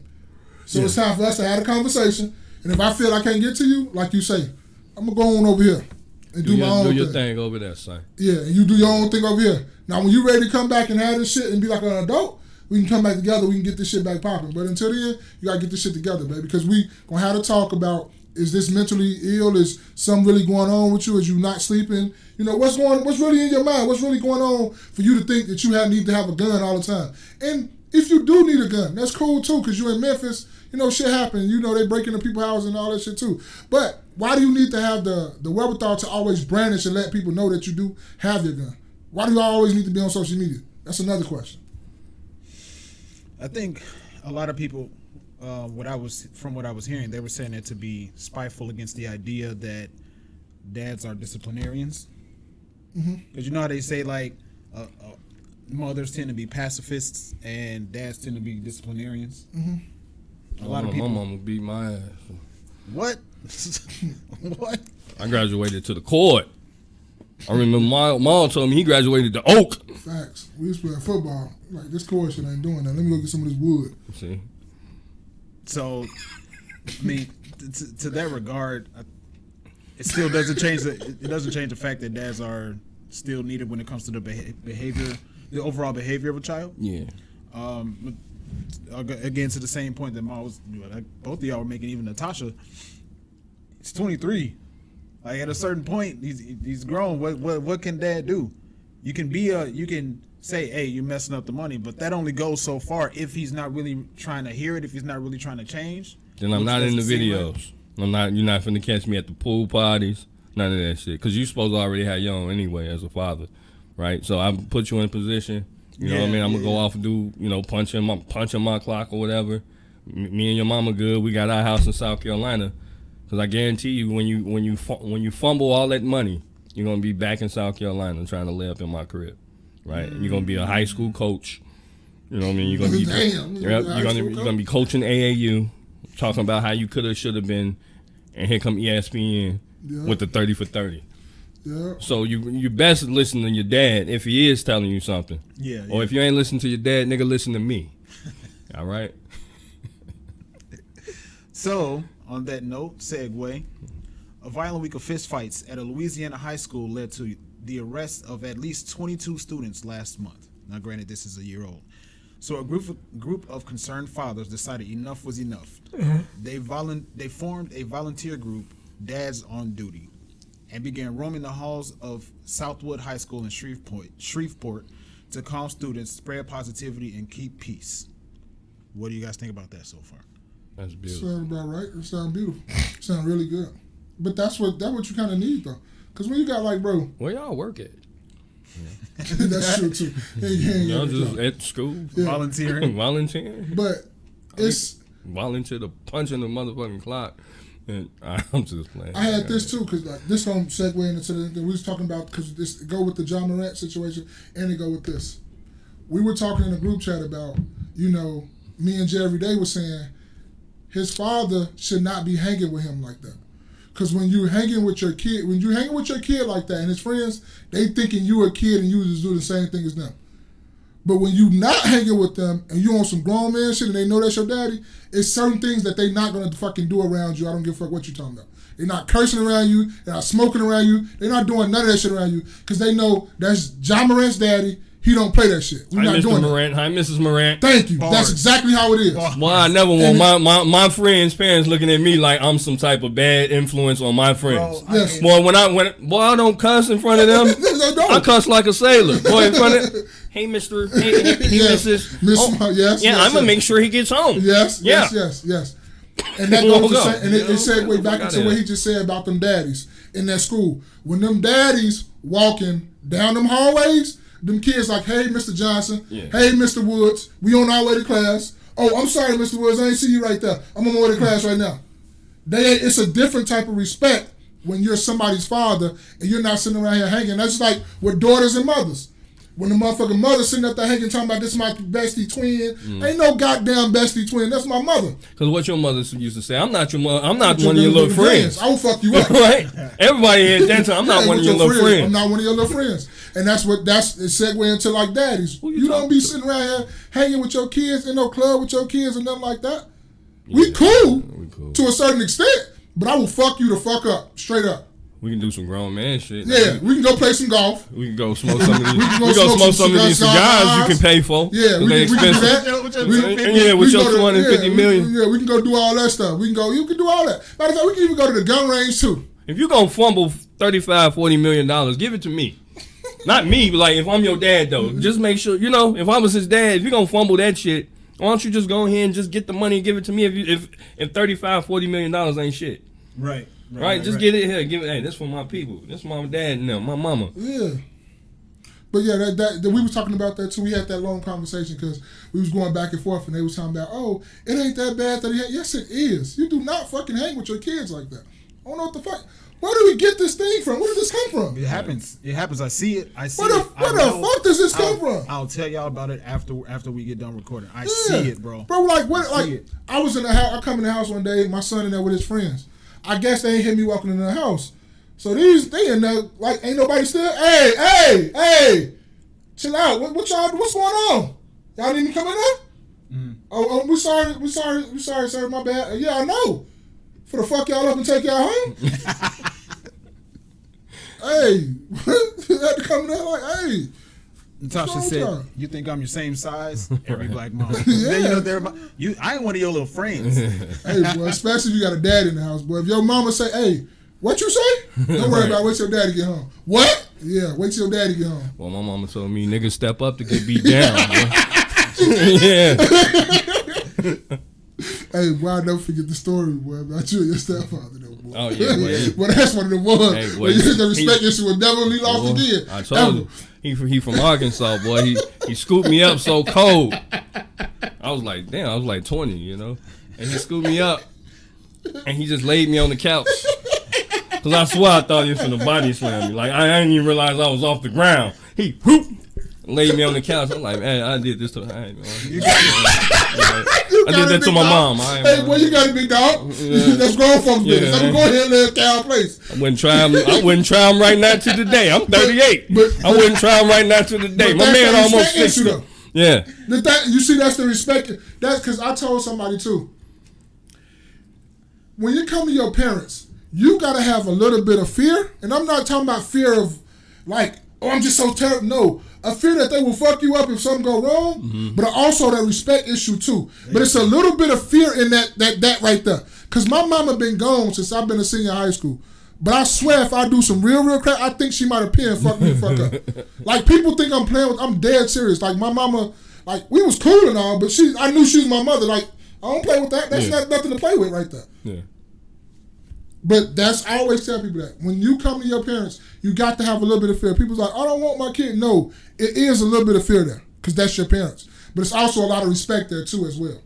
B: So it's time for us to have a conversation. And if I feel I can't get to you, like you say, I'm going to go on over here and do my own thing.
A: Do your thing over there, son.
B: Yeah, and you do your own thing over here. Now, when you're ready to come back and have this shit and be like an adult, we can come back together. We can get this shit back popping. But until then, you got to get this shit together, baby. Because we going to have to talk about, is this mentally ill? Is something really going on with you? Is you not sleeping? What's really in your mind? What's really going on for you to think that you need to have a gun all the time? And if you do need a gun, that's cool too, because you're in Memphis. You know, shit happens. You know, they break into people's houses and all that shit too. But why do you need to have the wherewithal to always brandish and let people know that you do have your gun? Why do you always need to be on social media? That's another question.
C: I think a lot of people, what I was hearing, they were saying it to be spiteful against the idea that dads are disciplinarians. Because you know how they say, like, mothers tend to be pacifists and dads tend to be disciplinarians. A lot of people.
A: My mama beat my ass.
C: What? What?
A: I graduated to the court. I remember my mom told me he graduated to Oak.
B: Facts. We used to play football. Like, this court shit ain't doing that. Let me go get some of this wood.
A: See?
C: So, I mean, to that regard, it still doesn't change the fact that dads are still needed when it comes to the behavior, the overall behavior of a child.
A: Yeah.
C: Again, to the same point that both of y'all were making, even Natasha. He's 23. Like, at a certain point, he's grown. What can dad do? You can say, hey, you're messing up the money, but that only goes so far if he's not really trying to hear it, if he's not really trying to change.
A: Then I'm not in the videos. You're not finna catch me at the pool parties. None of that shit. Because you're supposed to already have your own anyway as a father, right? So I put you in a position. You know what I mean? I'm gonna go off and do, punching my clock or whatever. Me and your mama good. We got our house in South Carolina. Cause I guarantee you, when you fumble all that money, you're gonna be back in South Carolina trying to lay up in my crib, right? And you're gonna be a high school coach. You know what I mean? You're gonna be you're gonna be coaching AAU, talking about how you coulda, shoulda been, and here come ESPN with the 30 for 30.
B: Yeah.
A: So you best listen to your dad if he is telling you something.
C: Yeah.
A: Or if you ain't listening to your dad, nigga, listen to me. All right.
C: So, on that note, segue, a violent week of fistfights at a Louisiana high school led to the arrest of at least 22 students last month. Now, granted, this is a year old. So, a group of concerned fathers decided enough was enough. They formed a volunteer group, Dads on Duty, and began roaming the halls of Southwood High School in Shreveport to calm students, spread positivity, and keep peace. What do you guys think about that so far?
A: That's beautiful.
B: Sound about right. It sound beautiful. Sound really good. But that's what you kind of need though, because when you got like, bro,
A: where y'all work at?
B: That's true too.
A: Y'all just at school,
C: volunteering.
B: But it's
A: volunteer to punch in the motherfucking clock. And I'm just playing.
B: I had this too, because like this don't segue into the we was talking about, because this go with the John Morant situation and it go with this. We were talking in a group chat about, me and Jay every day was saying his father should not be hanging with him like that. Because when you're hanging with your kid like that and his friends, they thinking you a kid and you just do the same thing as them. But when you not hanging with them and you on some grown man shit and they know that's your daddy, it's certain things that they not gonna fucking do around you. I don't give a fuck what you talking about. They're not cursing around you. They're not smoking around you. They're not doing none of that shit around you because they know that's John Morant's daddy. He don't play that shit. We're not doing
A: Morant. Hi, Mrs. Morant.
B: Thank you.
C: Bars.
B: That's exactly how it is.
A: Well, I never want my friends' parents looking at me like I'm some type of bad influence on my friends.
B: Bro, yes.
A: Boy, I don't cuss in front of them. I cuss like a sailor. Boy, in front of hey, Mr. Hey, Mrs.
B: Yes.
A: I'm gonna make sure he gets home.
B: Yes. And that goes to say, and it segues back into what he just said about them daddies in that school. When them daddies walking down them hallways, them kids like, hey, Mr. Johnson, hey, Mr. Woods, we on our way to class. Oh, I'm sorry, Mr. Woods, I ain't see you right there. I'm on my way to class right now. It's a different type of respect when you're somebody's father and you're not sitting around here hanging. That's just like with daughters and mothers. When the motherfucking mother sitting up there hanging talking about this is my bestie twin, ain't no goddamn bestie twin. That's my mother.
A: Because what your mother used to say, I'm not your mother. I'm not one of your little friends.
B: I will fuck you up.
A: Right? Everybody had that time. I'm not one of your little friends.
B: I'm not one of your little friends. And that's a segue into like daddies. You don't be sitting around here hanging with your kids in no club with your kids and nothing like that. We cool to a certain extent, but I will fuck you the fuck up, straight up.
A: We can do some grown man shit.
B: Yeah, we can go play some golf.
A: We can go smoke some of these. we can go smoke some of these cigars you can pay for.
B: Yeah, we can do that.
A: With your 250 million.
B: Yeah, we can go do all that stuff. You can do all that. Matter of fact, we can even go to the gun range too.
A: If you're gonna fumble $35-40 million, give it to me. Not me, but like if I'm your dad though, just make sure if I was his dad, if you're gonna fumble that shit, why don't you just go ahead and just get the money and give it to me if $35-40 million ain't shit.
C: Right.
A: Just get it here, give it. Hey, this for my people. This my dad and them, my mama.
B: Yeah. But yeah, that we was talking about that too. We had that long conversation because we was going back and forth, and they was talking about, oh, it ain't that bad that he had. Yes, it is. You do not fucking hang with your kids like that. I don't know what the fuck. Where do we get this thing from? Where did this come from?
C: It happens. I see it.
B: Where the fuck does this come from?
C: I'll tell y'all about it after we get done recording. I see it, bro.
B: Bro, I was in the house. I come in the house one day. My son in there with his friends. I guess they ain't hit me walking in the house. So they in there like ain't nobody still. Hey, chill out. What's going on? Y'all need me come in there? Mm. Oh, we sorry, sir. My bad. Yeah, I know. For the fuck y'all up and take y'all home. Hey, had to come in there like, hey.
C: Natasha said, "You think I'm your same size?" Every black mom. Yeah. I ain't one of your little friends.
B: Hey, boy, especially if you got a dad in the house, boy. If your mama say, "Hey, what you say?" Don't worry about it. Wait till your daddy get home. What? Yeah, wait till your daddy get home.
A: Well, my mama told me niggas step up to get beat down. Yeah.
B: Hey, boy, I'll never forget the story, boy, about you and your stepfather, though, boy.
A: Oh, yeah, boy.
B: Well, that's one of the ones. Hey, boy, the respect issue will never be lost again.
A: I told you. He from Arkansas, boy. He scooped me up so cold. I was like, damn, I was like 20, And he scooped me up, and he just laid me on the couch. Because I swear I thought he was going to body slam me. Like, I didn't even realize I was off the ground. He whoop, laid me on the couch. I'm like, man, I did this to her. I did that to my mom.
B: Hey, boy, you got to be dog. Yeah. That's grown folks business. I'm going here and let cow place.
A: I wouldn't try him right now to the day. I'm 38. I wouldn't try him right now to the day. My man almost 60. Yeah.
B: You see, that's the respect. That's because I told somebody too. When you come to your parents, you got to have a little bit of fear. And I'm not talking about fear of like, oh, I'm just so terrible. No. A fear that they will fuck you up if something go wrong, but also that respect issue too. But it's a little bit of fear in that right there. Cause my mama been gone since I've been a senior in high school. But I swear if I do some real crap, I think she might have pinned fuck me the fuck up. Like people think I'm playing with, I'm dead serious. Like my mama, like we was cool and all, but I knew she was my mother. Like I don't play with that. That's not nothing to play with right there.
A: Yeah.
B: But I always tell people that when you come to your parents, you got to have a little bit of fear. People's like, I don't want my kid. No, it is a little bit of fear there because that's your parents. But it's also a lot of respect there too as well.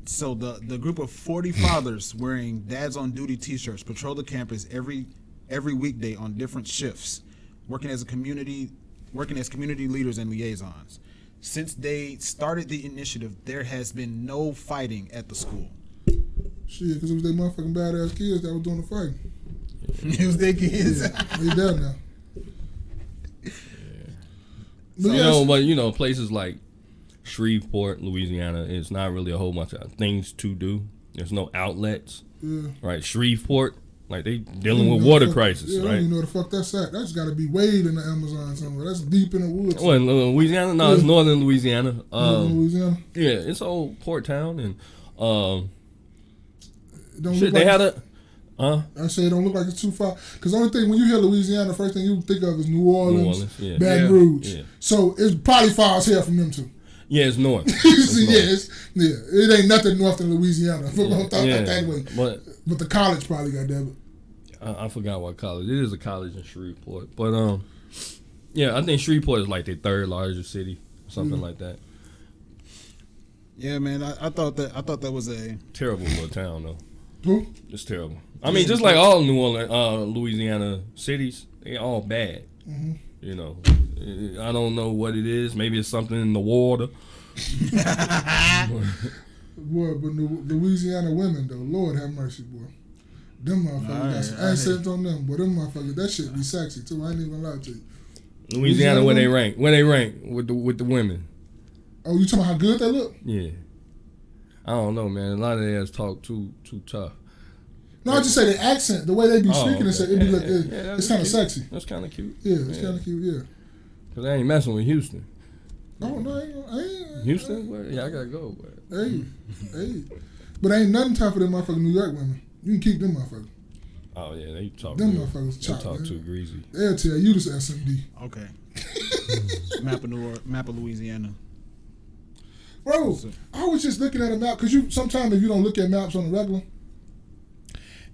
C: So the group of 40 fathers wearing Dads on Duty T-shirts patrol the campus every weekday on different shifts, working as community leaders and liaisons. Since they started the initiative, there has been no fighting at the school.
B: Shit, because it was their motherfucking badass kids that was doing the fighting.
C: It was their kids.
B: Yeah, they down now.
A: Yeah. But places like Shreveport, Louisiana, it's not really a whole bunch of things to do. There's no outlets. Yeah. Right? Shreveport, like they dealing with water crisis,
B: right? I don't even know the fuck that's at. That's got to be way in the Amazon somewhere. That's deep in the woods.
A: Well, in Louisiana? No, it's northern Louisiana.
B: Northern Louisiana?
A: Yeah, it's old port town and
B: I say it don't look like it's too far. Because the only thing, when you hear Louisiana, the first thing you think of is New Orleans, Baton Rouge. Yeah. So it's probably far as hell from them two.
A: Yeah, it's north.
B: It ain't nothing north in Louisiana. If we're going to talk that way. But the college probably got that.
A: I forgot what college. It is a college in Shreveport. But I think Shreveport is like the third largest city, something like that.
C: Yeah, man. I thought that was a
A: terrible little town though.
B: Who?
A: It's terrible. I mean, just like all New Orleans, Louisiana cities, they all bad. Mm-hmm. I don't know what it is. Maybe it's something in the water.
B: Boy, but Louisiana women though, Lord have mercy, boy. Them motherfuckers. I ain't said on them, but them motherfuckers, that shit be sexy too. I ain't even lie to you.
A: Louisiana, where they rank with the women.
B: Oh, you talking about how good they look?
A: Yeah. I don't know, man. A lot of their ass talk too tough.
B: No, I just say the accent, the way they be speaking, it's kind of sexy.
A: That's kind of cute.
B: Yeah, it's kind of cute. Yeah.
A: Cause I ain't messing with Houston.
B: Oh no, I ain't.
A: Houston? Well, yeah, I gotta go.
B: Hey, but ain't nothing tough for them motherfucking New York women. You can keep them motherfuckers.
A: Oh yeah, they talk.
B: Them
A: real,
B: motherfuckers
A: they
B: chop,
A: talk
B: man.
A: too greasy.
B: They'll tell you this SMD.
C: Okay. Map of Louisiana.
B: Bro, I was just looking at a map because sometimes if you don't look at maps on the regular,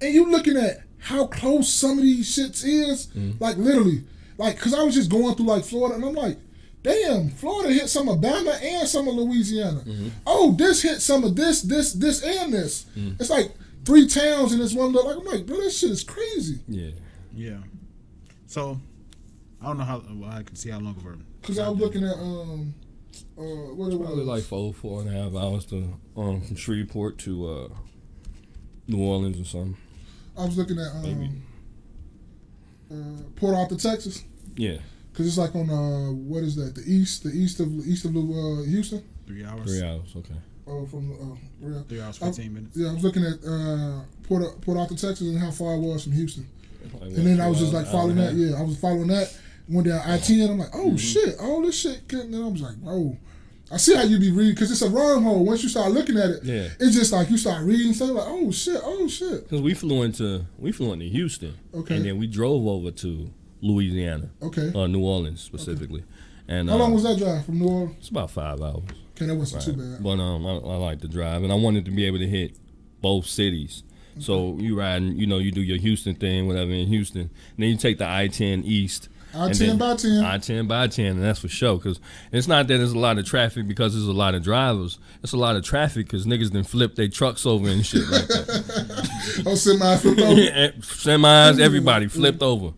B: and you looking at how close some of these shits is, like literally, like because I was just going through like Florida and I'm like, damn, Florida hit some of Bama and some of Louisiana. Oh, this hit some of this, and this. It's like 3 towns in this one look. Like I'm like, bro, this shit is crazy.
C: Yeah. So I don't know how. Well, I can see how long of a.
B: Because I was looking at what it was.
A: Probably like 4.5 hours to from Shreveport to New Orleans or something.
B: I was looking at Port Arthur, Texas.
A: Yeah.
B: Cause it's like on what is that? The east of Houston.
C: 3 hours.
A: 3 hours. Okay.
B: Oh, from
C: 3 hours 15 minutes.
B: Yeah, I was looking at Port Arthur, Texas, and how far it was from Houston.
A: Like,
B: And then I was just like following that. Yeah, I was following that. Went down I-10. I'm like, oh shit, all this shit. And then I was like, oh, I see how you be reading because it's a wormhole. Once you start looking at it, it's just like you start reading something like, oh shit. Because
A: we flew into Houston.
B: Okay.
A: And then we drove over to Louisiana.
B: Okay.
A: New Orleans specifically.
B: Okay.
A: And
B: how long was that drive from New Orleans?
A: It's about 5 hours.
B: Okay, that wasn't too bad.
A: But I like to drive, and I wanted to be able to hit both cities. Okay. So you riding, you do your Houston thing, whatever in Houston, and then you take the I-10 east.
B: I-10 by 10.
A: I-10 by 10, and that's for sure. Because it's not that there's a lot of traffic because there's a lot of drivers. It's a lot of traffic because niggas done flip their trucks over and shit like that.
B: Oh, semis flipped over?
A: Semis, everybody flipped over.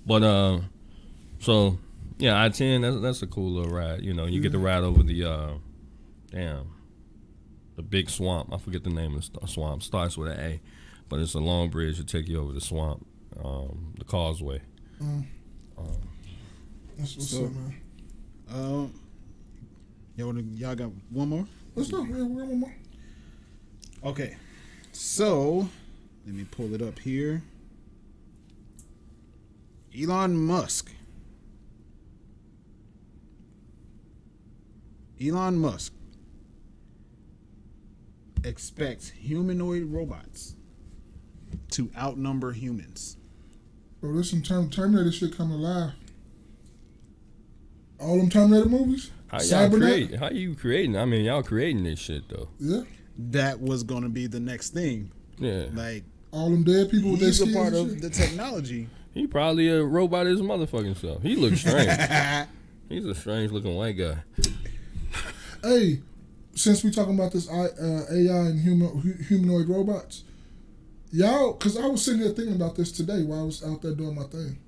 A: But, so, yeah, I-10, that's a cool little ride. You get to ride over the, the big swamp. I forget the name of the swamp. Starts with an A. But it's a long bridge to take you over the swamp, the causeway.
B: That's what's up, man.
C: Y'all got one more?
B: Let's go. Yeah, we got one more.
C: Okay. So, let me pull it up here. Elon Musk expects humanoid robots to outnumber humans.
B: Bro, there's some Terminator shit coming alive. All them Terminator movies?
A: How you creating? I mean, y'all creating this shit, though.
B: Yeah.
C: That was going to be the next thing.
A: Yeah.
C: Like,
B: all them dead people with their skins.
C: He's a part of
B: shit.
C: the technology.
A: He probably a robot his motherfucking self. He looks strange. He's a strange looking white guy.
B: Hey, since we talking about this AI and humanoid robots, y'all, because I was sitting there thinking about this today while I was out there doing my thing.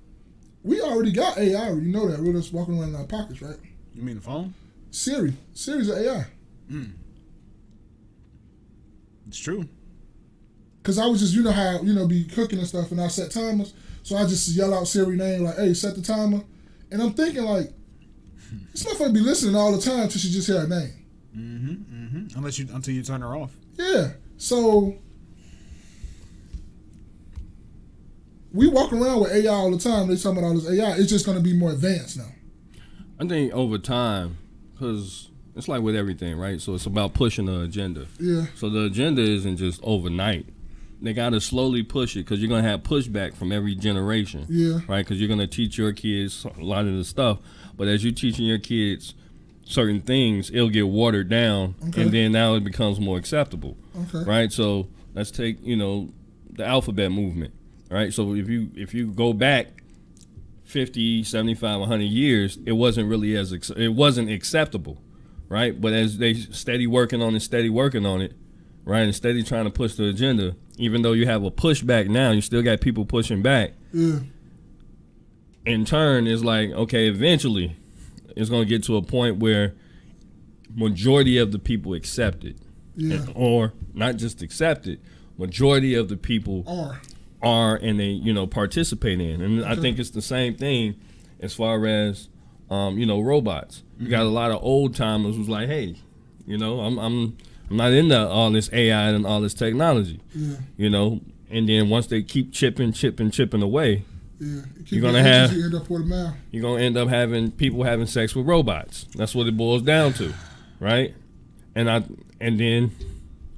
B: We already got AI, you know that. We're just walking around in our pockets, right?
C: You mean the phone?
B: Siri's an AI.
C: It's true. Because
B: I was just, how, be cooking and stuff, and I set timers. So I just yell out Siri name, like, hey, set the timer. And I'm thinking, like, this motherfucker be listening all the time till she just hear her name.
C: Until you turn her off.
B: Yeah. So we walk around with AI all the time. They talking about all this AI. It's just going to be more advanced now.
A: I think over time, because it's like with everything, right? So it's about pushing the agenda.
B: Yeah.
A: So the agenda isn't just overnight. They got to slowly push it because you're going to have pushback from every generation.
B: Yeah.
A: Right? Because you're going to teach your kids a lot of the stuff. But as you're teaching your kids certain things, it'll get watered down. Okay. And then now it becomes more acceptable.
B: Okay.
A: Right? So let's take, the alphabet movement. Right? So if you go back 50, 75, 100 years, it wasn't really it wasn't acceptable. Right? But as they steady working on it, right, and steady trying to push the agenda, even though you have a pushback now, you still got people pushing back.
B: Yeah.
A: In turn, it's like, okay, eventually it's going to get to a point where majority of the people accept it.
B: Yeah.
A: Or not just accept it, majority of the people are and they, participate in. And I think it's the same thing as far as, robots. You got a lot of old timers who's like, hey, I'm not into all this AI and all this technology.
B: Yeah.
A: And then once they keep chipping away,
B: yeah.
A: You're gonna end up having people having sex with robots. That's what it boils down to, right? And then,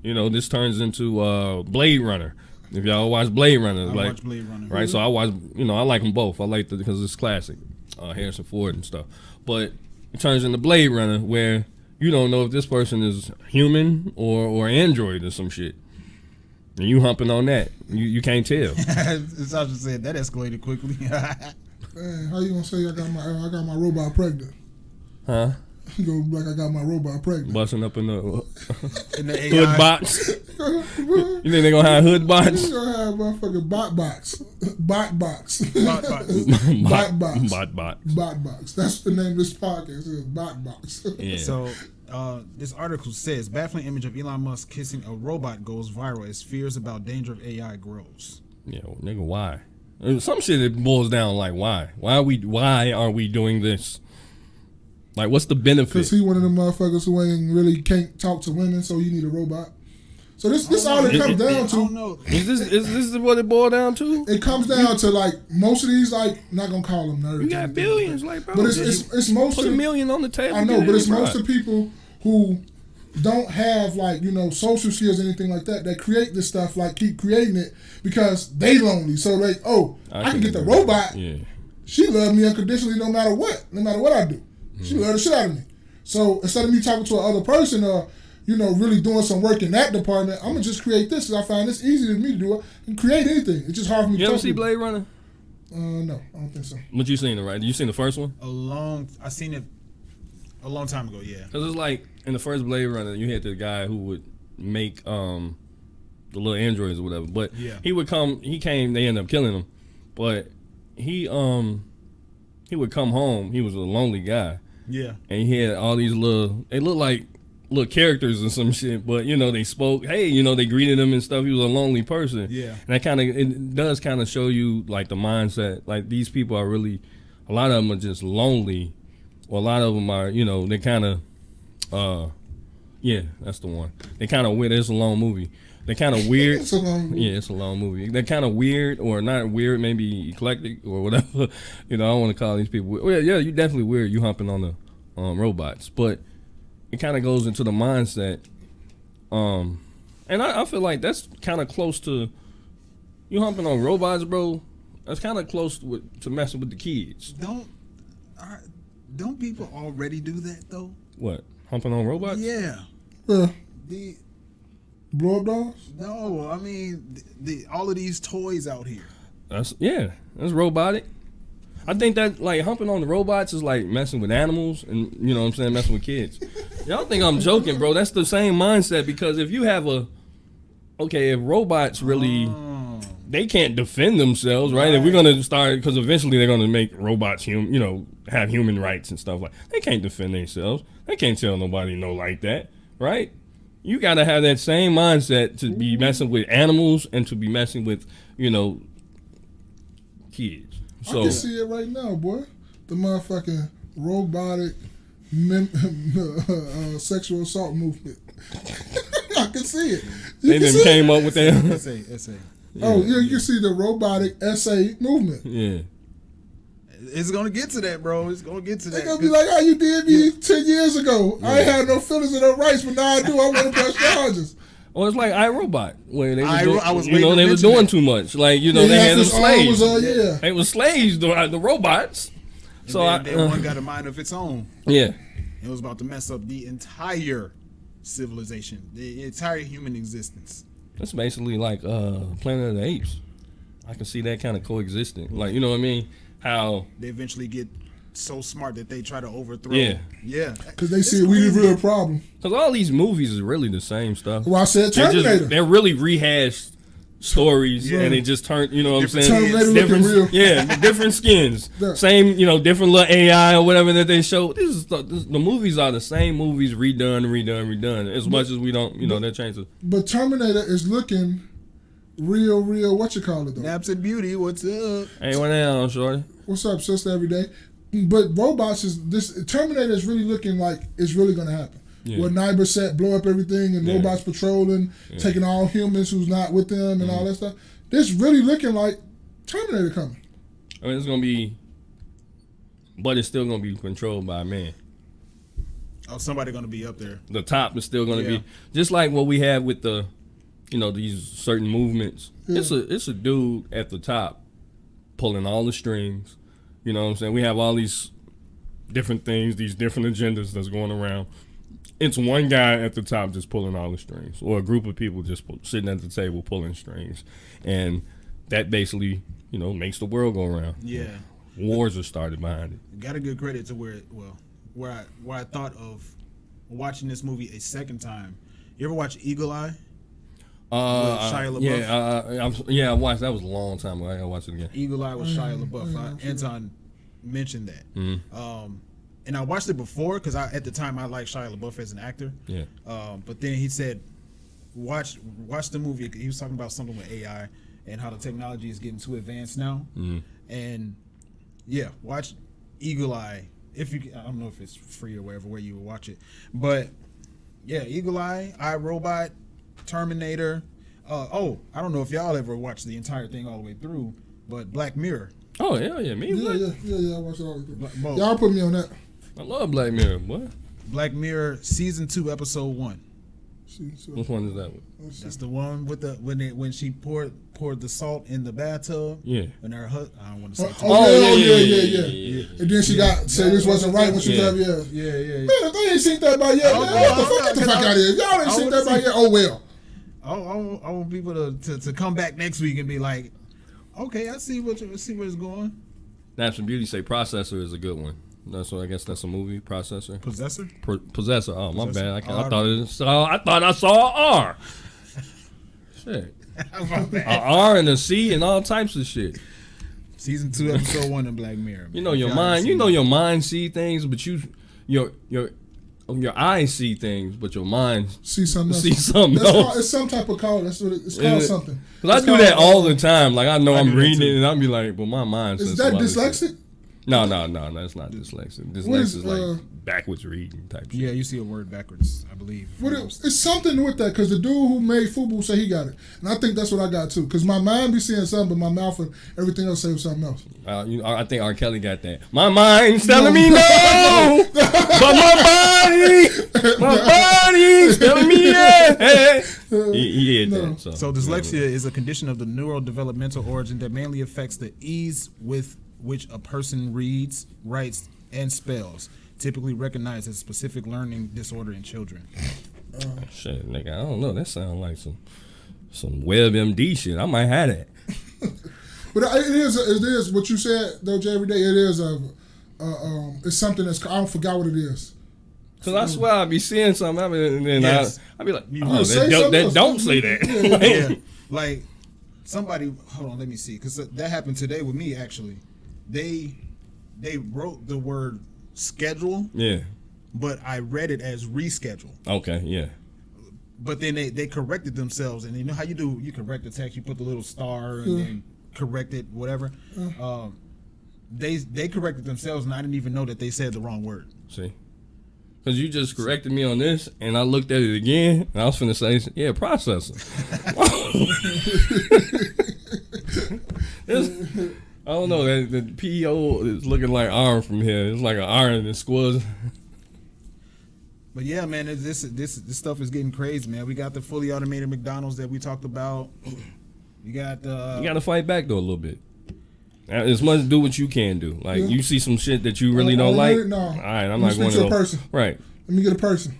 A: this turns into Blade Runner. If y'all watch Blade Runner,
C: I
A: like
C: watch Blade Runner.
A: right? So I watch, I like them both. I like because it's classic, Harrison Ford and stuff. But it turns into Blade Runner where you don't know if this person is human or android or some shit. And you humping on that. You can't tell.
C: Sasha said that escalated quickly.
B: Man, how you gonna say I got my robot pregnant?
A: Huh?
B: You go like I got my robot pregnant.
A: Busting up in the
C: AI.
A: hood box. You think they gonna have hood box?
B: You gonna have motherfucking bot box. Bot box.
C: Bot box.
B: Bot box.
A: Bot box.
B: Bot box. That's the name of this podcast. It's Bot Box.
A: Yeah.
C: So this article says baffling image of Elon Musk kissing a robot goes viral as fears about danger of AI grows.
A: Yeah, well, nigga, why? Some shit it boils down like why? Why are we doing this? Like, what's the benefit?
B: Because he one of them motherfuckers who can't talk to women, so you need a robot. So this all it comes down to.
A: Is this what it boiled down to?
B: It comes down to like most of these, like, not gonna call them nerds.
A: You got billions, like, bro.
B: But it's most
A: put
B: of
A: $1 million on the table.
B: I know, but it's most of people who don't have like social skills or anything like that that create this stuff, like keep creating it because they lonely. So like, I can get the robot.
A: Yeah.
B: She love me unconditionally no matter what I do. She love the shit out of me. So instead of me talking to another person or really doing some work in that department, I'm gonna just create this because I find this easy for me to do it and create anything. It's just hard for me.
A: You
B: to
A: ever see Blade Runner?
B: No, I don't think so.
A: But you seen it, right? You seen the first one?
C: I seen it a long time ago. Yeah.
A: Because it's like in the first Blade Runner, you had the guy who would make the little androids or whatever. But
C: yeah.
A: he came. They ended up killing him. But he would come home. He was a lonely guy.
C: Yeah.
A: And he had all these they looked like little characters or some shit, but they spoke, hey, they greeted him and stuff. He was a lonely person.
C: Yeah.
A: And that it does kind of show you like the mindset, like these people are really, a lot of them are just lonely, or a lot of them are, they kind of, yeah, that's the one. They kind of weird. It's a long movie. They're kind of weird.
B: It's a long movie.
A: Yeah, it's a long movie. They're kind of weird, or not weird, maybe eclectic or whatever. I don't want to call these people weird. Well, yeah, you definitely weird. You humping on the robots, but it kind of goes into the mindset. And I feel like that's kind of close to you humping on robots, bro. That's kind of close to messing with the kids.
C: Don't people already do that though?
A: What, humping on robots?
C: Yeah.
B: The blow up dolls?
C: No, I mean all of these toys out here.
A: That's robotic. I think that like humping on the robots is like messing with animals and messing with kids. Y'all think I'm joking, bro? That's the same mindset because if you have if robots really they can't defend themselves, right? If we're gonna start, because eventually they're gonna make robots have human rights and stuff, like they can't defend themselves. They can't tell nobody no like that, right? You gotta have that same mindset to be messing with animals and to be messing with kids. So,
B: I can see it right now, boy. The motherfucking robotic sexual assault movement. I can see it.
A: They then came up with that.
C: Essay.
A: Yeah.
B: Oh, yeah, you can see the robotic essay movement.
A: Yeah.
C: It's gonna get to that, bro. It's gonna get to that.
B: They're gonna be like how you did me 10 years ago. Yeah. I ain't had no feelings or no rights, but now I do. I want to press charges.
A: Well, it's like iRobot, where they
C: they
A: were doing too much. Like they had them slaves.
B: Yeah.
A: They were slaves, the robots.
C: And
A: so
C: one got a mind of its own.
A: Yeah.
C: It was about to mess up the entire civilization, the entire human existence.
A: That's basically like Planet of the Apes. I can see that kind of coexisting. Like, you know what I mean? How
C: they eventually get so smart that they try to overthrow.
B: Yeah. Because they see we the real problem.
A: Because all these movies is really the same stuff.
B: Well, I said Terminator.
A: They're really rehashed stories, and it just turned. You know what I'm saying?
B: Terminator looking real.
A: Yeah, different skins, same. Different little AI or whatever that they show. The movies are the same movies redone. As much as we don't, that changes.
B: But Terminator is looking real. What you call it though?
C: Naps and Beauty. What's up?
A: Hey, what now, shorty?
B: What's up, sister? Every day. But robots Terminator is really looking like it's really gonna happen. Yeah. Where Nyber set blow up everything and robots patrolling, taking all humans who's not with them and all that stuff. This really looking like Terminator coming.
A: I mean, it's gonna be, but it's still gonna be controlled by man.
C: Oh, somebody gonna be up there.
A: The top is still gonna be just like what we have with the, these certain movements
B: Yeah.
A: It's a dude at the top pulling all the strings. You know what I'm saying? We have all these different things, these different agendas that's going around. It's one guy at the top just pulling all the strings, or a group of people just sitting at the table pulling strings, and that basically, you know, makes the world go around.
C: Yeah.
A: Wars are started behind it.
C: Got to give credit to where I thought of watching this movie a second time. You ever watch Eagle Eye? With Shia LaBeouf?
A: Yeah, I watched. That was a long time ago. I gotta watch it again.
C: Eagle Eye with Shia LaBeouf. Anton mentioned that.
A: Mm-hmm.
C: And I watched it before because at the time I liked Shia LaBeouf as an actor.
A: Yeah.
C: But then he said, watch the movie. He was talking about something with AI and how the technology is getting too advanced now.
A: Mm-hmm.
C: And yeah, watch Eagle Eye. If you, I don't know if it's free or wherever where you will watch it, but yeah, Eagle Eye, iRobot, Terminator. I don't know if y'all ever watched the entire thing all the way through, but Black Mirror.
A: Oh yeah, me.
B: Yeah. I watched it all the way through.
C: Both.
B: Y'all put me on that.
A: I love Black Mirror. What?
C: Black Mirror season 2 episode 1.
A: Which one is that one?
C: That's the one with the when she poured the salt in the bathtub.
A: Yeah.
C: And her husband. I don't want to say.
B: Yeah. And then she said this wasn't right when she got
C: Yeah.
B: Man, if they ain't seen that by yet, man, get the fuck out of here. Y'all ain't seen that by yet. Oh well.
C: I want people to come back next week and be like, okay, I see where it's going.
A: National Beauty say Processor is a good one. So I guess that's a movie. Processor.
C: Possessor.
A: Possessor. Oh my
C: Possessor.
A: bad. I thought I saw an R. Shit.
C: My
A: A R and a C and all types of shit.
C: Season 2, episode 1 of Black Mirror.
A: You know your mind. You know your mind see things, but your eyes see things, but your mind
B: see something else. It's some type of color. That's what it's called. Something.
A: Because I do that all the time. Like I know I'm reading it and I'll be like, but my mind says.
B: Is that dyslexic?
A: No, it's not dyslexic. Dyslexic is like backwards reading type shit.
C: Yeah, you see a word backwards, I believe.
B: It's something with that, because the dude who made FUBU said he got it. And I think that's what I got too. Because my mind be seeing something, but my mouth and everything else say something else.
A: I think R. Kelly got that. My mind's telling me no, but my body's telling me yeah. He did that.
C: So dyslexia is a condition of the neurodevelopmental origin that mainly affects the ease with which a person reads, writes, and spells, typically recognized as a specific learning disorder in children.
A: Shit, nigga, I don't know. That sounds like some WebMD shit. I might have that.
B: But it is what you said though, Jay. Every day it is it's something that's I forgot what it is.
A: Cause I swear I be seeing something, I be like, don't say that.
C: Yeah, like somebody. Hold on, let me see, because that happened today with me actually. They wrote the word schedule.
A: Yeah.
C: But I read it as reschedule. Okay,
A: yeah.
C: But then they corrected themselves, and you know how you do? You correct the text, you put the little star, and then correct it, whatever. They corrected themselves, and I didn't even know that they said the wrong word.
A: See, because you just corrected me on this, and I looked at it again, and I was finna say, yeah, processor. I don't know. The PO is looking like iron from here. It's like an iron that squirrels.
C: But yeah, man, this stuff is getting crazy, man. We got the fully automated McDonald's that we talked about. You got
A: you got to fight back though a little bit. As much as do what you can do. Like you see some shit that you really don't like.
B: No.
A: All right, I'm not going to.
B: Person.
A: Right.
B: Let me get a person.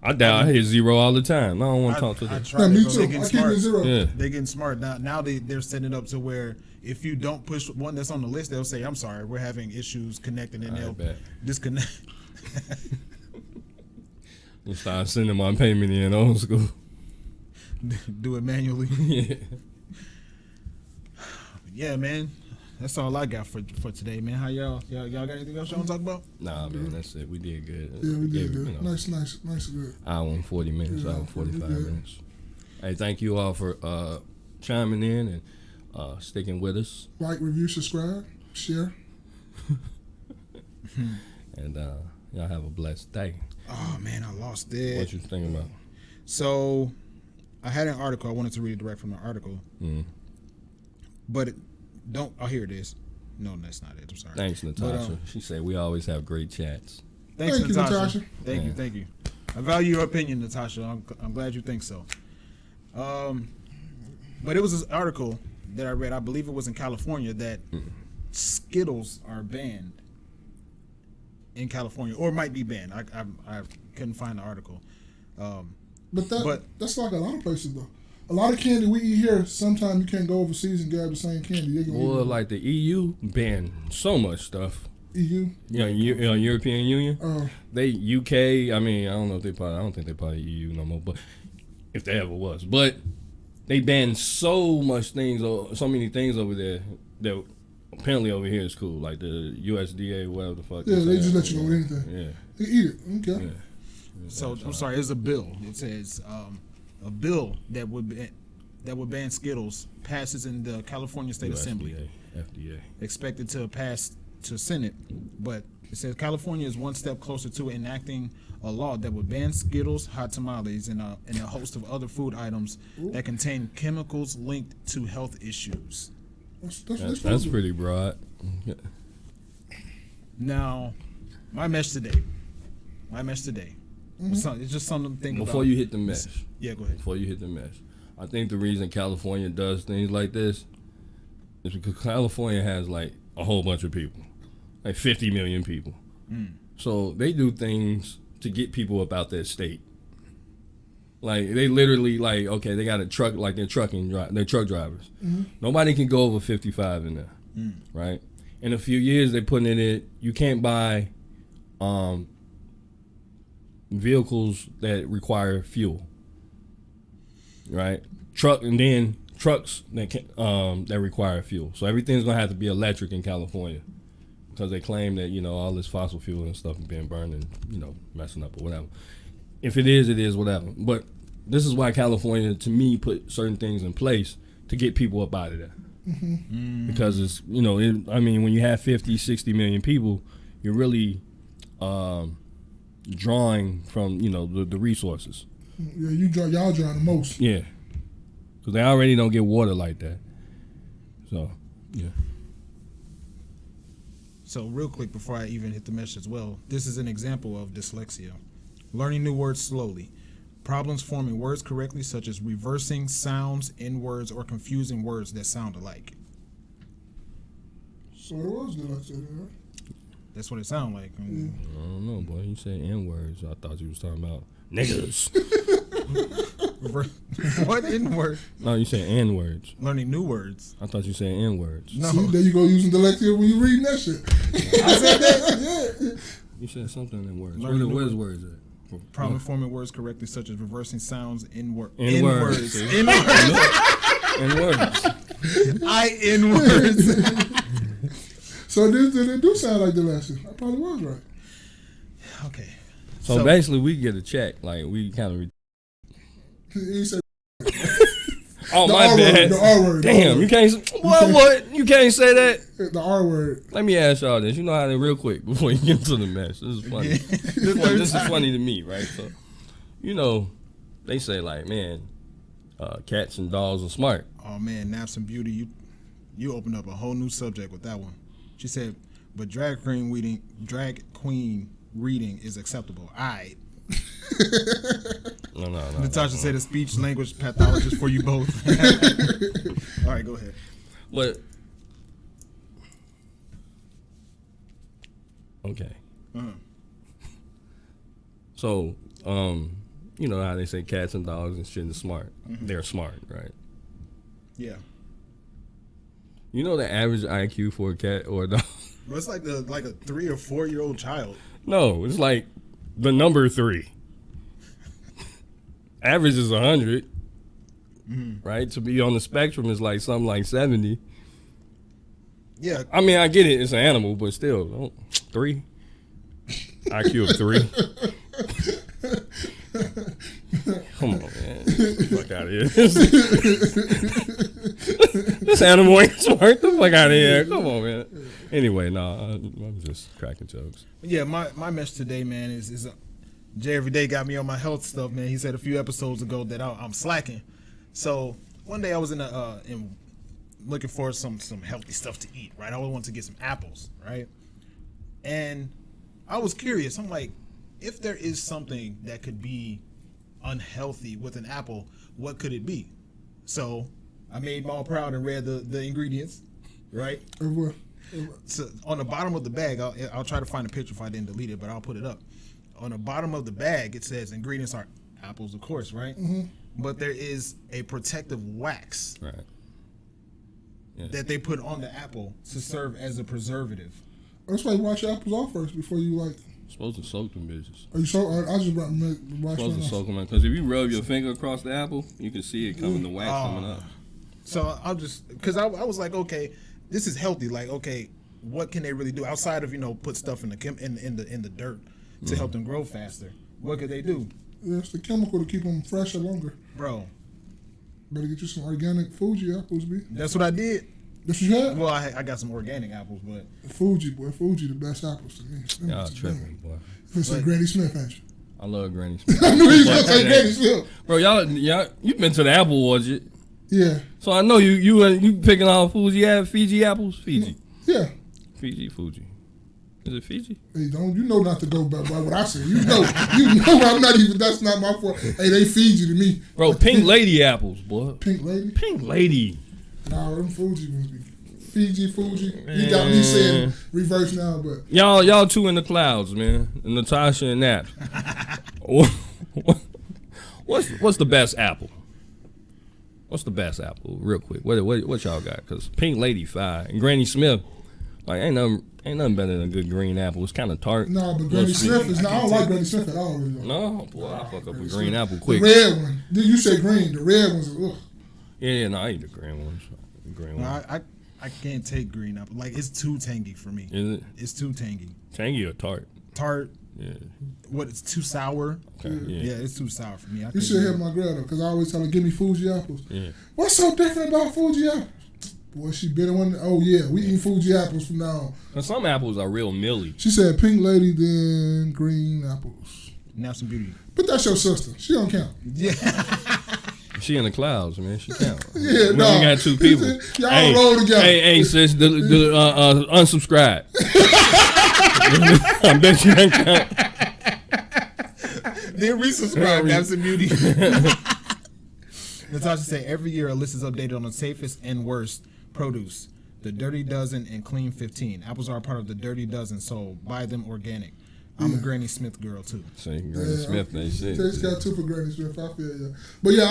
A: I doubt I hit zero all the time. I don't want to talk to them.
B: Me too. I keep it zero.
A: Yeah.
C: They're getting smart now. They're setting it up to where if you don't push one that's on the list, they'll say, "I'm sorry, we're having issues connecting," and they'll disconnect.
A: We'll start sending my payment in old school.
C: Do it manually.
A: Yeah.
C: Yeah, man. That's all I got for today, man. How y'all got anything else y'all want to talk about?
A: Nah, man, that's it. We did good.
B: Yeah, we did good. Nice, good.
A: Hour and 40 minutes, hour and 45 minutes. Hey, thank you all for chiming in and sticking with us.
B: Like, review, subscribe, share.
A: And y'all have a blessed day.
C: Oh, man, I lost it.
A: What you thinking about?
C: So, I had an article. I wanted to read it direct from the article.
A: Mm-hmm.
C: But here it is. No, that's not it. I'm sorry.
A: Thanks, Natasha. She said we always have great chats.
C: Thanks,
B: Thank you, Natasha.
C: Thank you. I value your opinion, Natasha. I'm glad you think so. But it was this article that I read. I believe it was in California that Skittles are banned in California, or might be banned. I couldn't find the article.
B: But that's like a lot of places though. A lot of candy we eat here, sometimes you can't go overseas and grab the same candy.
A: Well, like the EU banned so much stuff.
B: EU?
A: Yeah, European Union. They UK. I mean, I don't know if I don't think they probably EU no more. But if they ever was, but they banned so many things over there that apparently over here is cool. Like the USDA, whatever the fuck.
B: Yeah, they just let you know anything.
A: Yeah,
B: they eat it. Okay.
A: Yeah.
C: So I'm sorry, it's a bill. It says a bill that would ban Skittles passes in the California State Assembly.
A: FDA.
C: Expected to pass to Senate, but it says California is one step closer to enacting a law that would ban Skittles, hot tamales, and a host of other food items that contain chemicals linked to health issues.
A: That's pretty broad.
C: Now, my mesh today. It's just something to think about.
A: Before you hit the mesh.
C: Yeah, go ahead.
A: Before you hit the mesh. I think the reason California does things like this is because California has like a whole bunch of people. Like 50 million people. So they do things to get people up out their state. Like they literally okay, they got a truck, like they're truck drivers. Nobody can go over 55 in there. Right? In a few years they put in it, you can't buy vehicles that require fuel, right? Trucks that require fuel. So everything's gonna have to be electric in California because they claim that all this fossil fuel and stuff is being burned and messing up or whatever. If it is whatever. But this is why California, to me, put certain things in place to get people up out of there. Because it's when you have 50, 60 million people, you're really drawing from the resources.
B: Yeah, y'all drawing the most.
A: Yeah, because they already don't get water like that. So yeah.
C: So real quick before I even hit the mesh as well, this is an example of dyslexia. Learning new words slowly. Problems forming words correctly, such as reversing sounds in words or confusing words that sound alike.
B: So it was dyslexia, right?
C: That's what it sounds like.
A: I don't know, boy. You say N-words. I thought you was talking about niggas.
C: What N-word?
A: No, you say N-words.
C: Learning new words.
A: I thought you said N-words.
C: No.
B: See, there you go using dyslexia when you reading that shit.
C: I said that?
B: Yeah.
A: You said something in words.
C: Where's
A: words at?
C: Problem forming words correctly, such as reversing sounds in words.
A: N-words.
C: N-words.
A: N-words.
C: N-words.
B: So this do sound like dyslexia. I probably was right.
C: Okay.
A: So basically, we get a check. Like we kind of.
B: He said,
A: Oh
B: the
A: my
B: R
A: bad.
B: Word, the R word.
A: Damn, you can't. What? You can't say that.
B: The R word.
A: Let me ask y'all this. You know how to real quick before you get into the mess. This is funny. This is funny to me, right? So, they say like, man, cats and dogs are smart.
C: Oh man, Naps and Beauty, you opened up a whole new subject with that one. She said, but drag queen reading is acceptable. Aight.
A: No.
C: Natasha said a speech language pathologist for you both. All right, go ahead.
A: But okay. So, you know how they say cats and dogs and shit is smart. They're smart, right?
C: Yeah.
A: You know the average IQ for a cat or a dog?
C: But it's like a 3 or 4 year old child.
A: No, it's like the number 3. Average is 100, right? To be on the spectrum is like something like 70.
C: Yeah.
A: I mean, I get it. It's an animal, but still, 3. IQ of 3. Come on, man. Fuck out of here. This animal ain't smart. The fuck out of here. Come on, man. Anyway, I'm just cracking jokes.
C: Yeah, my message today, man, is Jay every day got me on my health stuff, man. He said a few episodes ago that I'm slacking. So one day I was in looking for some healthy stuff to eat, right? I wanted to get some apples, right? And I was curious. I'm like, if there is something that could be unhealthy with an apple, what could it be? So I made Maul proud and read the ingredients, right?
B: Of what?
C: So on the bottom of the bag, I'll try to find a picture if I didn't delete it, but I'll put it up. On the bottom of the bag, it says ingredients are apples, of course, right? Mm-hmm. But there is a protective wax that they put on the apple to serve as a preservative.
B: That's why you wash your apples off first before you like.
A: Supposed to soak them bitches.
B: Are you so? I just wash
A: Supposed to soak them because if you rub your finger across the apple, you can see it coming, the wax coming up.
C: So I'll just because I was like, okay, this is healthy. Like, okay, what can they really do outside of put stuff in the dirt to help them grow faster? What could they do?
B: Yeah, it's the chemical to keep them fresher longer.
C: Bro,
B: better get you some organic Fuji apples, B.
C: That's what I did.
B: That's what you had?
C: Well, I got some organic apples, but
B: Fuji, boy, Fuji the best apples to me.
A: Y'all tripping, boy.
B: You say Granny Smith, ain't you?
A: I love Granny Smith.
B: I knew he was gonna say Granny Smith.
A: Bro, y'all, you been to the apple orchard.
B: Yeah.
A: So I know you picking all Fiji apples? Fiji.
B: Yeah.
A: Fuji. Is it Fiji?
B: Hey, you know not to go by what I say. You know I'm not even, that's not my fault. Hey, they Fiji to me.
A: Bro, pink lady apples, boy.
B: Pink lady?
A: Pink lady.
B: Nah, them Fuji ones be. Fuji. You got me saying reverse now, but.
A: Y'all two in the clouds, man. Natasha and Nap. What's the best apple? What's the best apple? Real quick. What y'all got? Because Pink Lady fire. And Granny Smith, like, ain't nothing better than a good green apple. It's kind of tart.
B: No, but Granny Smith is not. I don't like Granny Smith at all. Really.
A: No, boy, I fuck up a green apple quick.
B: The red one. You say green. The red ones are, ugh.
A: Yeah, no, I eat the green ones.
C: I can't take green apple. Like, it's too tangy for me.
A: Is it?
C: It's too tangy.
A: Tangy or tart?
C: Tart.
A: Yeah.
C: What? It's too sour.
A: Okay. Yeah.
C: It's too sour for me.
B: You should hear my girl though, because I always tell her, give me Fuji apples.
A: Yeah.
B: What's so different about Fuji apples? Boy, she been one. Oh yeah, we eat Fuji apples from now on.
A: But some apples are real milly.
B: She said pink lady, then green apples.
C: Now some beauty.
B: But that's your sister. She don't count.
C: Yeah.
A: She in the clouds, man. She count.
B: Yeah,
A: we
B: no.
A: got two people.
B: Y'all roll together.
A: Hey, sis, unsubscribe. I bet you ain't count.
C: Then resubscribe. Have some beauty. Natasha said every year a list is updated on the safest and worst produce. The Dirty Dozen and Clean 15. Apples are a part of the Dirty Dozen, so buy them organic. I'm a Granny Smith girl too.
A: Say Granny Smith, they shit.
B: Just got two for Granny Smith. I feel ya. But yeah,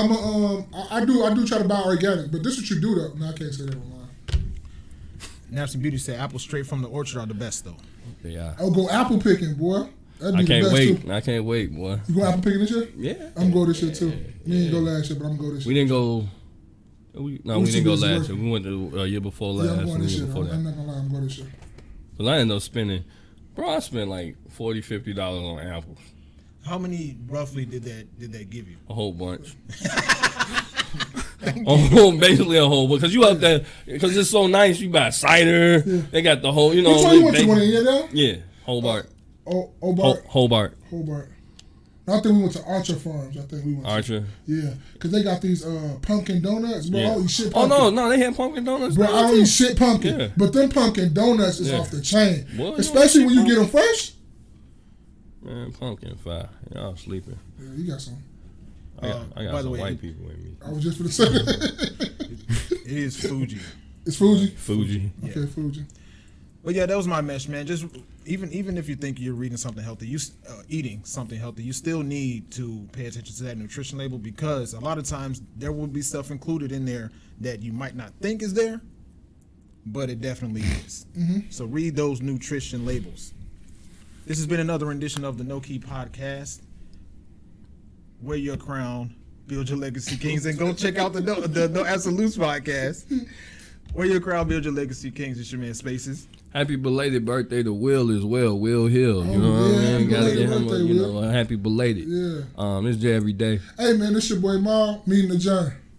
B: I do try to buy organic. But this is what you do though. No, I can't say that online.
C: Napson Beauty said apples straight from the orchard are the best though.
A: Yeah.
B: I'll go apple picking, boy.
A: I can't wait. Too. I can't wait, boy.
B: You go apple picking this year?
A: Yeah.
B: I'm going this year too. We didn't go last year, but I'm going to go this year.
A: We didn't go. We didn't go last year. We went the year before last.
B: Yeah, I'm going this year.
A: I'm
B: not gonna lie, I'm going this year.
A: Cause I ended up spending. Bro, I spent like $40-$50 on apples.
C: How many roughly did that give you?
A: A whole bunch. Basically a whole bunch. Because you out there, because it's so nice, you buy cider. Yeah. They got the whole,
B: you went to one in here though?
A: Yeah, Hobart.
B: Hobart. I think we went to Archer Farms. I think we went
A: Archer?
B: Yeah, because they got these pumpkin donuts. Bro, I don't eat shit
A: pumpkin.
B: Oh,
A: no, they had pumpkin donuts.
B: Bro, I don't eat shit pumpkin. Yeah. But them pumpkin donuts is off the chain. What? Especially when you get them fresh.
A: Man, pumpkin fire. Y'all sleeping.
B: Yeah, you got some.
A: I got some white people with me.
B: I was just going to say
C: It is Fuji.
B: It's Fuji?
A: Fuji.
B: Okay, Fuji.
C: But yeah, that was my mesh, man. Just even if you think you're reading something healthy, eating something healthy, you still need to pay attention to that nutrition label, because a lot of times there will be stuff included in there that you might not think is there, but it definitely is. Mm-hmm. So read those nutrition labels. This has been another rendition of the KNoWKi podcast. Wear your crown, build your legacy, kings, and go check out the No Absolutes podcast. Wear your crown, build your legacy, kings. It's your man Spaces.
A: Happy belated birthday to Will as well, Will Hill. You know what I mean? Gotta get him a happy belated.
B: Yeah.
A: It's J every day.
B: Hey man, this your boy Mal, meeting the John.